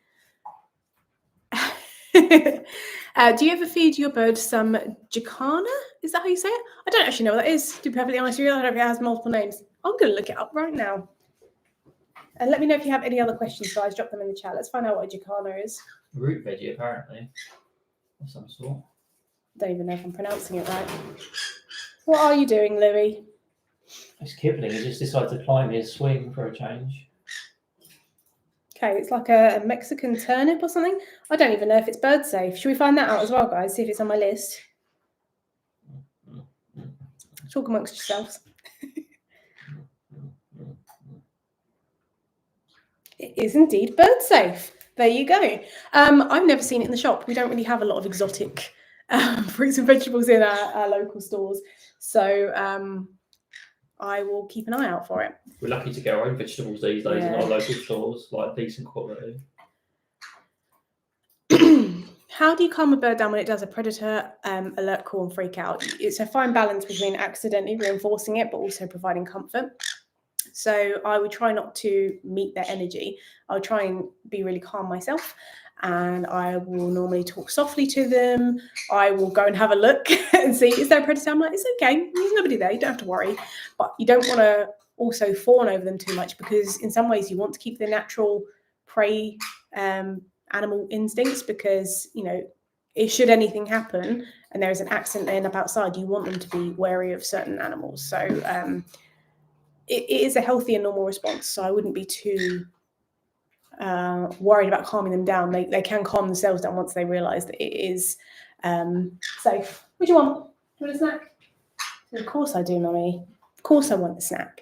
Do you ever feed your bird some jacana? Is that how you say it? I don't actually know what that is, to be perfectly honest with you. I don't know if it has multiple names. I'm going to look it up right now. And let me know if you have any other questions, guys. Drop them in the chat. Let's find out what a jacana is. Root veggie, apparently. Of some sort. Don't even know if I'm pronouncing it right. What are you doing, Louis? It's Kipling. He just decided to climb his swing for a change. Okay, it's like a Mexican turnip or something. I don't even know if it's bird safe. Should we find that out as well, guys? See if it's on my list. Talk amongst yourselves. It is indeed bird safe. There you go. I've never seen it in the shop. We don't really have a lot of exotic fruits and vegetables in our local stores. So I will keep an eye out for it. We're lucky to get our own vegetables these days in our local stores, like decent quality. How do you calm a bird down when it does a predator alert call and freak out? It's a fine balance between accidentally reinforcing it, but also providing comfort. So I would try not to meet their energy. I'll try and be really calm myself. And I will normally talk softly to them. I will go and have a look and see, is there a predator? I'm like, it's okay. There's nobody there. You don't have to worry. But you don't want to also fawn over them too much because in some ways you want to keep the natural prey animal instincts because, should anything happen and there is an accident they end up outside, you want them to be wary of certain animals. So it is a healthy and normal response. So I wouldn't be too worried about calming them down. They can calm themselves down once they realise that it is safe. What do you want? Do you want a snack? Of course I do, Mummy. Of course I want the snack.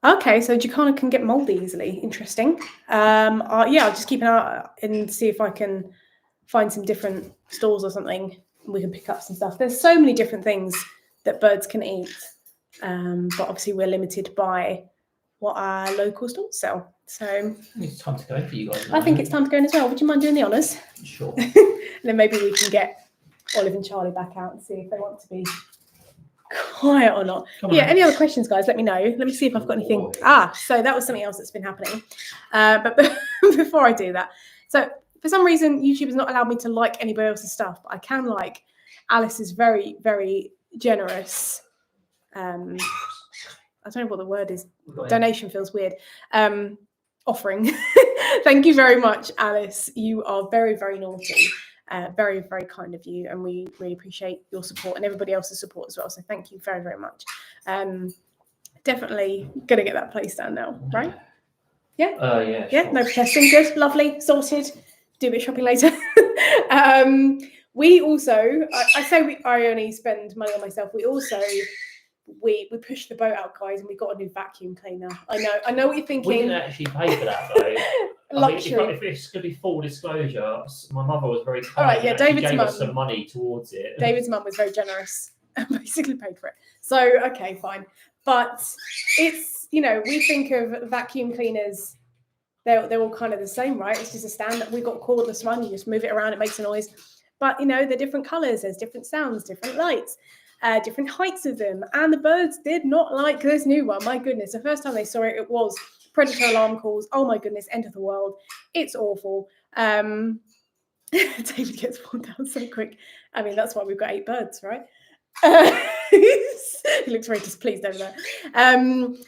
Okay, so jacana can get mouldy easily. Interesting. I'll just keep an eye out and see if I can find some different stores or something. We can pick up some stuff. There's so many different things that birds can eat. But obviously we're limited by what our local stores sell. So It's time to go for you guys. I think it's time to go in as well. Would you mind doing the honours? Sure. And then maybe we can get Olive and Charlie back out and see if they want to be quiet or not. Yeah, any other questions, guys, let me know. Let me see if I've got anything. So that was something else that's been happening. But before I do that, so for some reason YouTube has not allowed me to like anybody else's stuff, but I can like Alice's very, very generous I don't know what the word is. Donation feels weird. Offering. Thank you very much, Alice. You are very, very naughty. Very, very kind of you, and we really appreciate your support and everybody else's support as well. So thank you very, very much. Definitely gonna get that place down now, right? Yeah. Yeah. Yeah. Sure. No protesting. Good. Lovely. Sorted. Do a bit of shopping later. We also, I only spend money on myself. We also. We pushed the boat out, guys, and we got a new vacuum cleaner. I know what you're thinking. We didn't actually pay for that though. Luxury. If it's going to be full disclosure, my mother was very kind. All right, yeah, David's gave mum. us some money towards it. David's mum was very generous and basically paid for it. So okay, fine. But it's, we think of vacuum cleaners. They're all kind of the same, right? It's just a stand that we've got a cordless one. You just move it around, it makes a noise. But they're different colours. There's different sounds, different lights. Different heights of them, and the birds did not like this new one. My goodness, the first time they saw it, it was predator alarm calls. Oh my goodness, end of the world. It's awful. David gets one down so quick. I mean, that's why we've got 8 birds, right? He looks very displeased over there. I mean,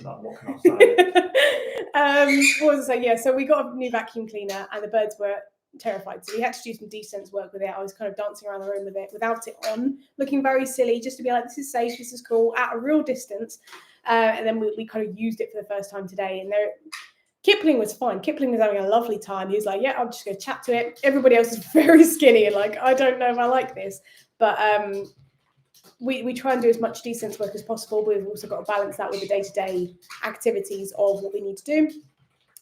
what can I say? What was I saying? Yeah, so we got a new vacuum cleaner, and the birds were terrified, so we had to do some decent work with it. I was kind of dancing around the room with it without it on, looking very silly, just to be like, this is safe, this is cool, at a real distance. And then we kind of used it for the first time today, and Kipling was fine. Kipling was having a lovely time. He was like, yeah, I'm just going to chat to it. Everybody else is very skinny and like, I don't know if I like this. But we try and do as much decent work as possible. But we've also got to balance that with the day-to-day activities of what we need to do.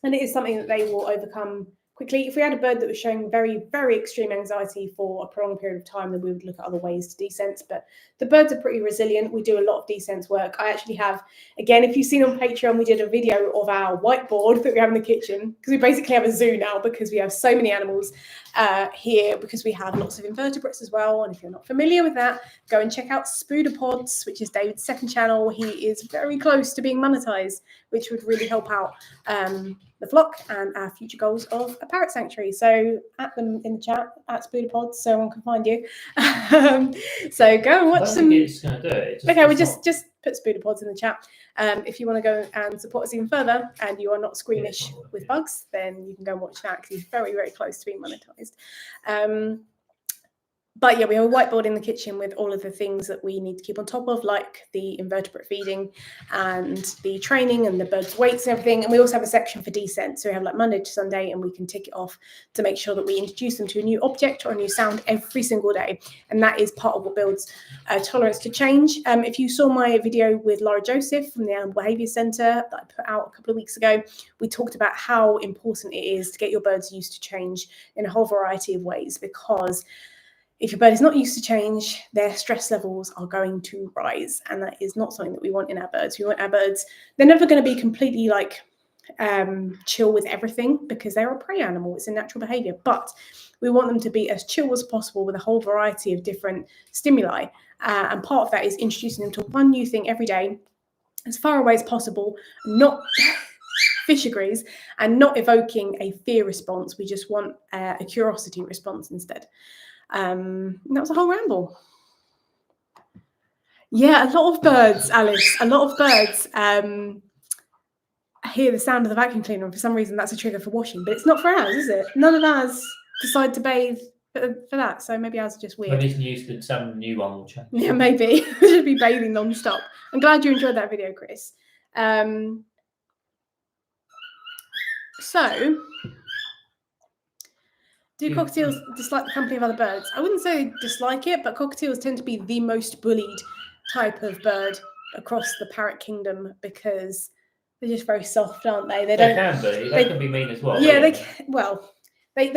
And it is something that they will overcome quickly. If we had a bird that was showing very, very extreme anxiety for a prolonged period of time, then we would look at other ways to desense. But the birds are pretty resilient. We do a lot of desense work. I actually have, again, if you've seen on Patreon, we did a video of our whiteboard that we have in the kitchen, because we basically have a zoo now because we have so many animals here, because we have lots of invertebrates as well. And if you're not familiar with that, go and check out Spooderpods, which is David's second channel. He is very close to being monetized, which would really help out the flock and our future goals of a parrot sanctuary. So at them in the chat, at Spooderpods, so one can find you. So go and watch some. It's going to do it. Okay, we just put Spooderpods in the chat. If you want to go and support us even further, and you are not squeamish with bugs, then you can go and watch that, because he's very, very close to being monetized. But yeah, we have a whiteboard in the kitchen with all of the things that we need to keep on top of, like the invertebrate feeding and the training and the birds' weights and everything. And we also have a section for descent. So we have like Monday to Sunday, and we can tick it off to make sure that we introduce them to a new object or a new sound every single day. And that is part of what builds tolerance to change. If you saw my video with Laura Joseph from the Animal Behaviour Centre that I put out a couple of weeks ago, we talked about how important it is to get your birds used to change in a whole variety of ways, because if your bird is not used to change, their stress levels are going to rise. And that is not something that we want in our birds. We want our birds, they're never going to be completely like chill with everything, because they're a prey animal. It's a natural behavior. But we want them to be as chill as possible with a whole variety of different stimuli. And part of that is introducing them to one new thing every day, as far away as possible, not... Fish agrees, and not evoking a fear response. We just want a curiosity response instead. That was a whole ramble. Yeah, a lot of birds, Alice, a lot of birds hear the sound of the vacuum cleaner, and for some reason that's a trigger for washing, but it's not for ours, is it? None of ours decide to bathe for that, so maybe ours are just weird. Maybe you can use some new one will change. Yeah, maybe. We should be bathing non-stop. I'm glad you enjoyed that video, Chris. So, do cockatiels dislike the company of other birds? I wouldn't say they dislike it, but cockatiels tend to be the most bullied type of bird across the parrot kingdom, because they're just very soft, aren't they? They can be. They can be mean as well. Yeah, they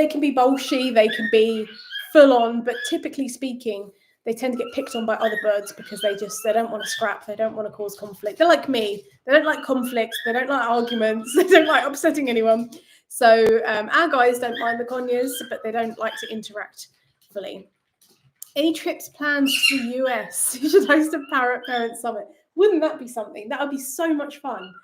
can be bolshy, they can be full on, but typically speaking, they tend to get picked on by other birds because they don't want to scrap, they don't want to cause conflict. They're like me, they don't like conflict, they don't like arguments, they don't like upsetting anyone. So our guys don't mind the conures, but they don't like to interact fully. Any trips planned to the US? You should host a parrot parent summit. Wouldn't that be something? That would be so much fun.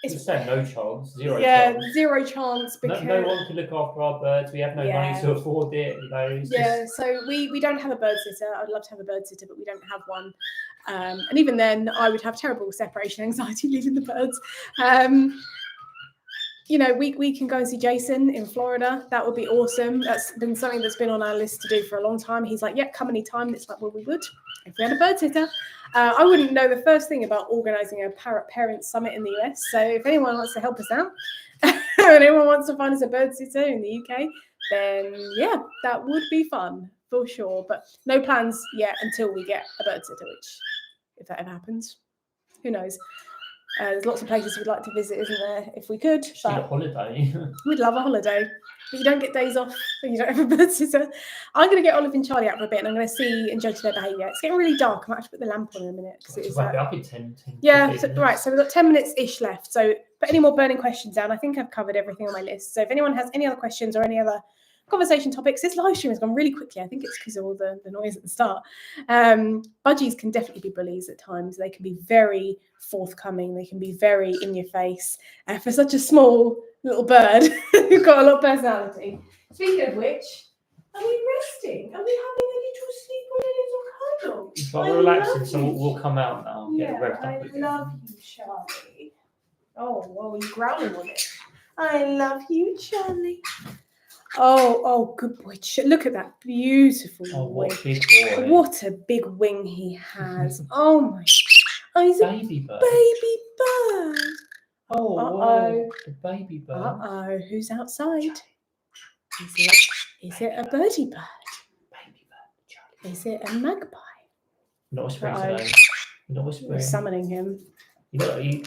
It's saying no chance, zero yeah, chance. zero chance because No one can look after our birds. We have no money to afford it. You know, it's just... So we don't have a bird sitter. I'd love to have a bird sitter, but we don't have one. And even then, I would have terrible separation anxiety leaving the birds. You know, we can go and see Jason in Florida. That would be awesome. That's been something that's been on our list to do for a long time. He's like, yeah, come anytime. And it's like, well, we would if we had a bird sitter. I wouldn't know the first thing about organising a parrot parent summit in the US. So if anyone wants to help us out, and anyone wants to find us a bird sitter in the UK, then yeah, that would be fun for sure. But no plans yet until we get a bird sitter, which, if that ever happens, who knows? There's lots of places we'd like to visit, isn't there, if we could? Just need a holiday. We'd love a holiday. But you don't get days off when you don't have a bird sitter. I'm going to get Olive and Charlie out for a bit and I'm going to see and judge their behaviour. It's getting really dark. I might have to put the lamp on in a minute. It's wrap it up in 10 yeah, so, right. So we've got 10 minutes-ish left. So put any more burning questions down. I think I've covered everything on my list. So if anyone has any other questions or any other conversation topics, this live stream has gone really quickly. I think it's because of all the noise at the start. Budgies can definitely be bullies at times. They can be very forthcoming. They can be very in your face. For such a small little bird, you've got a lot of personality. Speaking of which, are we resting? Are we having a little sleep or a little cuddle? But we're relaxing, so we'll come out now. Yeah, get revved I up again. love you, Charlie. Oh, well, you're growling on it. I love you, Charlie. Oh, good boy. Look at that beautiful wing. What a big boy. What a big wing he has. Oh, my. Oh, he's baby bird. Baby bird. Oh, wow. The baby bird. Uh-oh. Who's outside? Is it a birdie bird? Baby bird, Charlie. Is it a magpie? Not whispering today. Not whispering. We're summoning him. You can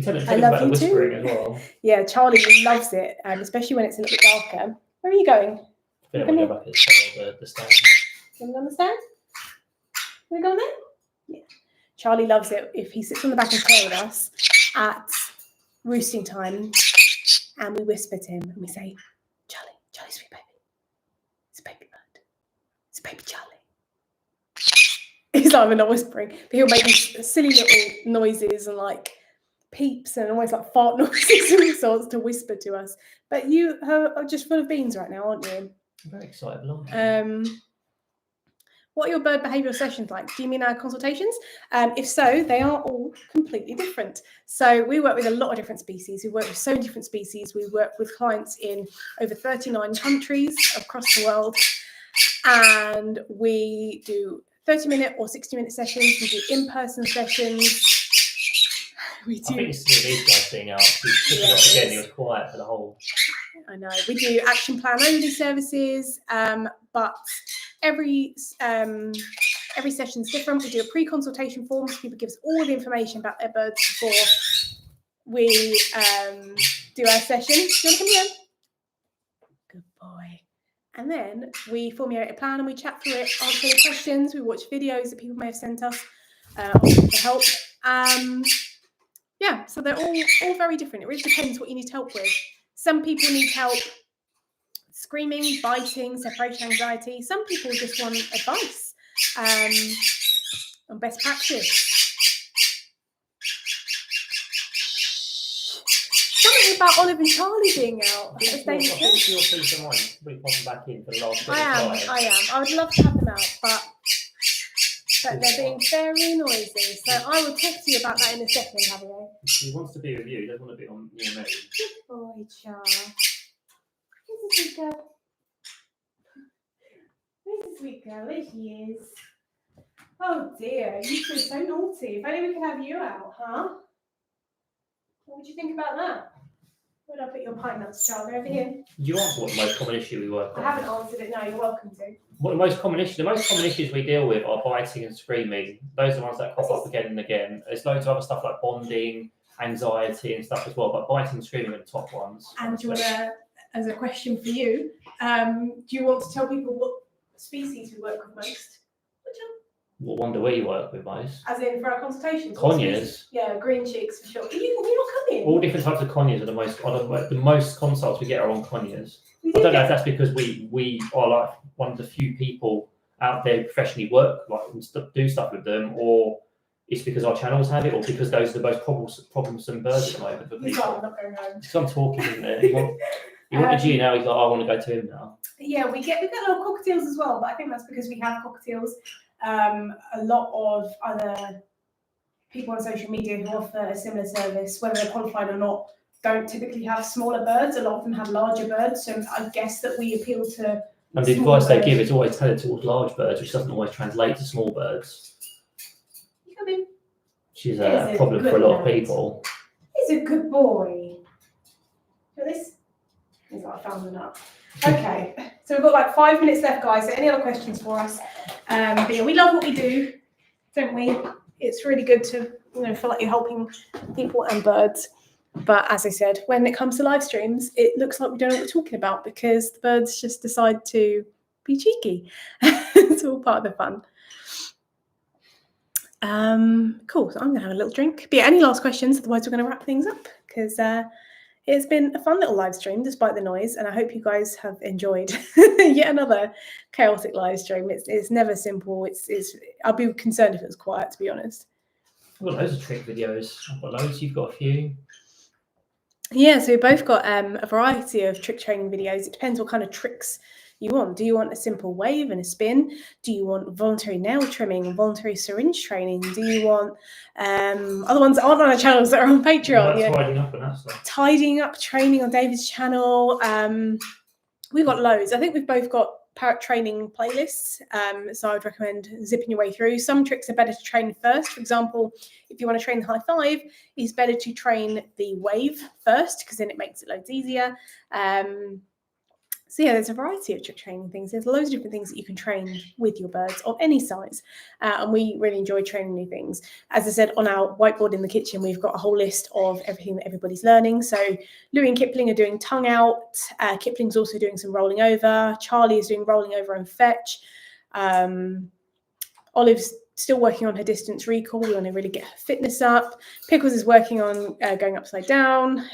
tell him about the whispering as well. Yeah, Charlie loves it, especially when it's a little bit darker. Where are you going? I feel like we go back and the stand. You want to go on the stand? Want to go on there? Yeah. Charlie loves it if he sits on the back of the chair with us at roosting time and we whisper to him and we say, Charlie, sweet baby. It's a baby bird. It's a baby Charlie. He's like, we're not whispering, but he'll make these silly little noises and like peeps and almost like fart noises and sorts to whisper to us. But you are just full of beans right now, aren't you? I'm very excited. What are your bird behavioural sessions like? Do you mean our consultations? If so, they are all completely different. So we work with a lot of different species. We work with so many different species. We work with clients in over 39 countries across the world. And we do 30-minute or 60-minute sessions. We do in-person sessions. I think it's these guys being out. He was quiet for the whole. I know. We do action plan only services, but every session's different. We do a pre-consultation form, so people give us all the information about their birds before we do our session. Do you want to come here? Good boy. And then we formulate a plan and we chat through it, answer any questions. We watch videos that people may have sent us to help. Yeah, so they're all very different. It really depends what you need help with. Some people need help screaming, biting, separation anxiety. Some people just want advice on best practice. Something about Olive and Charlie being out. I think you'll see someone popping back in for the last I am. I would love to have them out, but they're being very noisy. So I will talk to you about that in a second, Javier. He wants to be with you. He doesn't want to be on near me. Good boy, Charles. Where's the sweet girl? Where's the sweet girl? There she is. Oh dear, you two are so naughty. If only we could have you out, huh? What would you think about that? Where would I put your pine nuts, Charlie? Over here. You answer what the most common issue we work on. I haven't answered it. No, you're welcome to. What the most common issues we deal with are biting and screaming. Those are the ones that crop up again and again. There's loads of other stuff like bonding, anxiety and stuff as well, but biting and screaming are the top ones. And do you want to, as a question for you, do you want to tell people what species we work with most. Which What one do we work with most? as in for our consultations. what Conures. species? Yeah, green cheeks for sure. You're not coming. All different types of conures are the most consults we get are on conures. We I do don't know get- if that's because we are like one of the few people out there who professionally work like and do stuff with them, or it's because our channels have it, or because those are the most problemsome birds at the moment for He's like, people. I'm not going home. Because I'm talking, isn't it? You want the G now, he's like, I want to go to him now. Yeah, we get a lot of cockatiels as well, but I think that's because we have cockatiels. A lot of other people on social media who offer a similar service, whether they're qualified or not, don't typically have smaller birds. A lot of them have larger birds, so I guess that we appeal to. And the small advice they birds. give is always tailored towards large birds, which doesn't always translate to small birds. You come in. Which is He's a a problem for a good lot of lad. people. He's a good boy. Got this? He's like, I found the nut. Okay, so we've got like 5 minutes left, guys. So any other questions for us? But yeah, we love what we do, don't we? It's really good to feel like you're helping people and birds. But as I said, when it comes to live streams, it looks like we don't know what we're talking about because the birds just decide to be cheeky. It's all part of the fun. Cool. So I'm gonna have a little drink. But yeah, any last questions? Otherwise, we're gonna wrap things up because it's been a fun little live stream despite the noise, and I hope you guys have enjoyed yet another chaotic live stream. It's never simple. It's I'd be concerned if it was quiet, to be honest. I've got loads of trick videos. I've got loads. You've got a few. Yeah, so we've both got a variety of trick training videos. It depends what kind of tricks you want. Do you want a simple wave and a spin? Do you want voluntary nail trimming and voluntary syringe training? Do you want other ones that aren't on our channels that are on Patreon? Yeah, tidying up and that stuff. Tidying up training on David's channel. We've got loads. I think we've both got parrot training playlists. So I would recommend zipping your way through. Some tricks are better to train first. For example, if you want to train the high five, it's better to train the wave first because then it makes it loads easier. So yeah, there's a variety of trick training things. There's loads of different things that you can train with your birds of any size. And we really enjoy training new things. As I said, on our whiteboard in the kitchen, we've got a whole list of everything that everybody's learning. So Louis and Kipling are doing tongue out. Kipling's also doing some rolling over. Charlie is doing rolling over and fetch. Olive's still working on her distance recall. We want to really get her fitness up. Pickles is working on going upside down.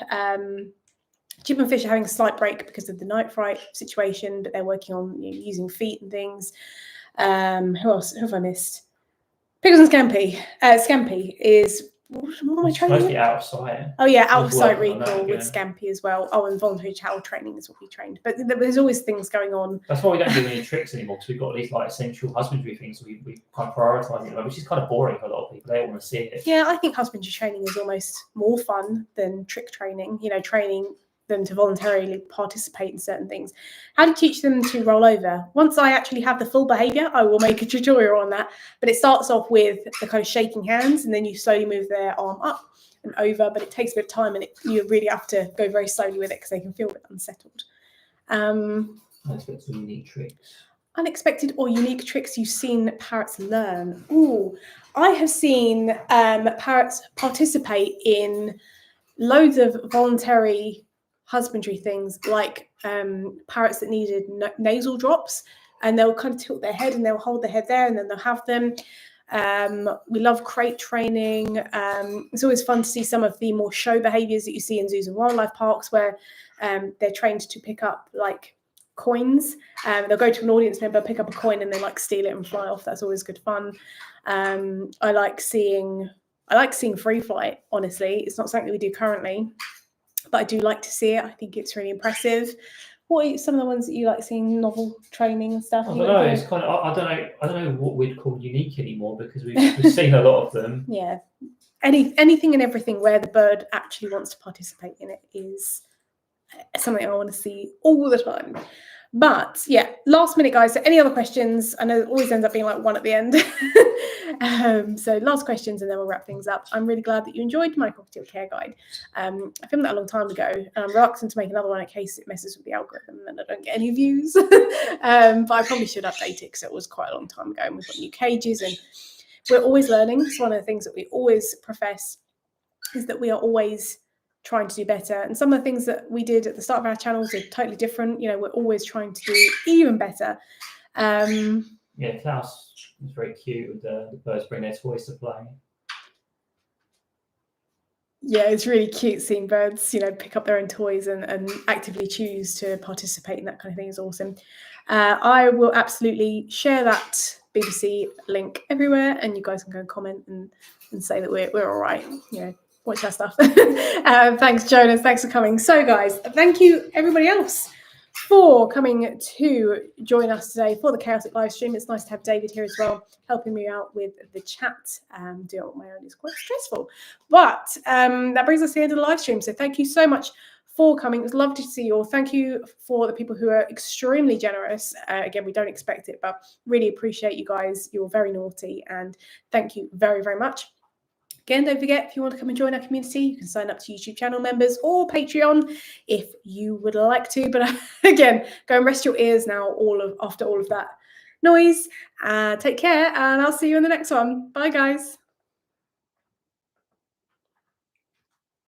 Chip and Fish are having a slight break because of the night fright situation, but they're working on using feet and things. Who else? Who have I missed? Pickles and Scampi. Scampi is what am I training? Mostly out of sight. Oh yeah, out of We've sight worked on recall that, with yeah. Scampi as well. Oh, and voluntary chow training is what we trained. But there's always things going on. That's why we don't do any tricks anymore, because we've got these like essential husbandry things. We kind of prioritise it, which is kind of boring for a lot of people. They all want to see it. Yeah, I think husbandry training is almost more fun than trick training. Training them to voluntarily participate in certain things. How to teach them to roll over? Once I actually have the full behaviour, I will make a tutorial on that. But it starts off with the kind of shaking hands, and then you slowly move their arm up and over. But it takes a bit of time, and you really have to go very slowly with it because they can feel a bit unsettled. Unexpected unique tricks. Unexpected or unique tricks you've seen parrots learn. Ooh, I have seen parrots participate in loads of voluntary husbandry things, like parrots that needed nasal drops, and they'll kind of tilt their head and they'll hold their head there and then they'll have them. We love crate training. It's always fun to see some of the more show behaviours that you see in zoos and wildlife parks where they're trained to pick up like coins. They'll go to an audience member, pick up a coin and then like steal it and fly off. That's always good fun. I like seeing free flight, honestly. It's not something we do currently, but I do like to see it. I think it's really impressive. What are some of the ones that you like seeing, novel training and stuff? I don't know. It's kind of I don't know what we'd call unique anymore, because we've seen a lot of them. Yeah, anything and everything where the bird actually wants to participate in it is something I want to see all the time. But yeah, last minute, guys. So any other questions? I know it always ends up being like one at the end. So last questions and then we'll wrap things up. I'm really glad that you enjoyed my cockatiel care guide. I filmed that a long time ago, and I'm reluctant to make another one in case it messes with the algorithm and I don't get any views. But I probably should update it because it was quite a long time ago, and we've got new cages and we're always learning. It's one of the things that we always profess is that we are always trying to do better, and some of the things that we did at the start of our channels are totally different. We're always trying to do even better. Yeah, Klaus is very cute with the birds bring their toys to play. Yeah, it's really cute seeing birds, pick up their own toys and actively choose to participate in that kind of thing is awesome. I will absolutely share that BBC link everywhere, and you guys can go and comment and say that we're all right. Watch that stuff. Thanks, Jonas. Thanks for coming. So, guys, thank you, everybody else, for coming to join us today for the Chaotic live stream. It's nice to have David here as well, helping me out with the chat. Doing it on my own is quite stressful. But that brings us to the end of the live stream. So thank you so much for coming. It was lovely to see you all. Thank you for the people who are extremely generous. Again, we don't expect it, but really appreciate you guys. You're very naughty, and thank you very, very much. Again, don't forget, if you want to come and join our community, you can sign up to YouTube channel members or Patreon if you would like to. But again, go and rest your ears now after all of that noise. Take care, and I'll see you in the next one. Bye, guys.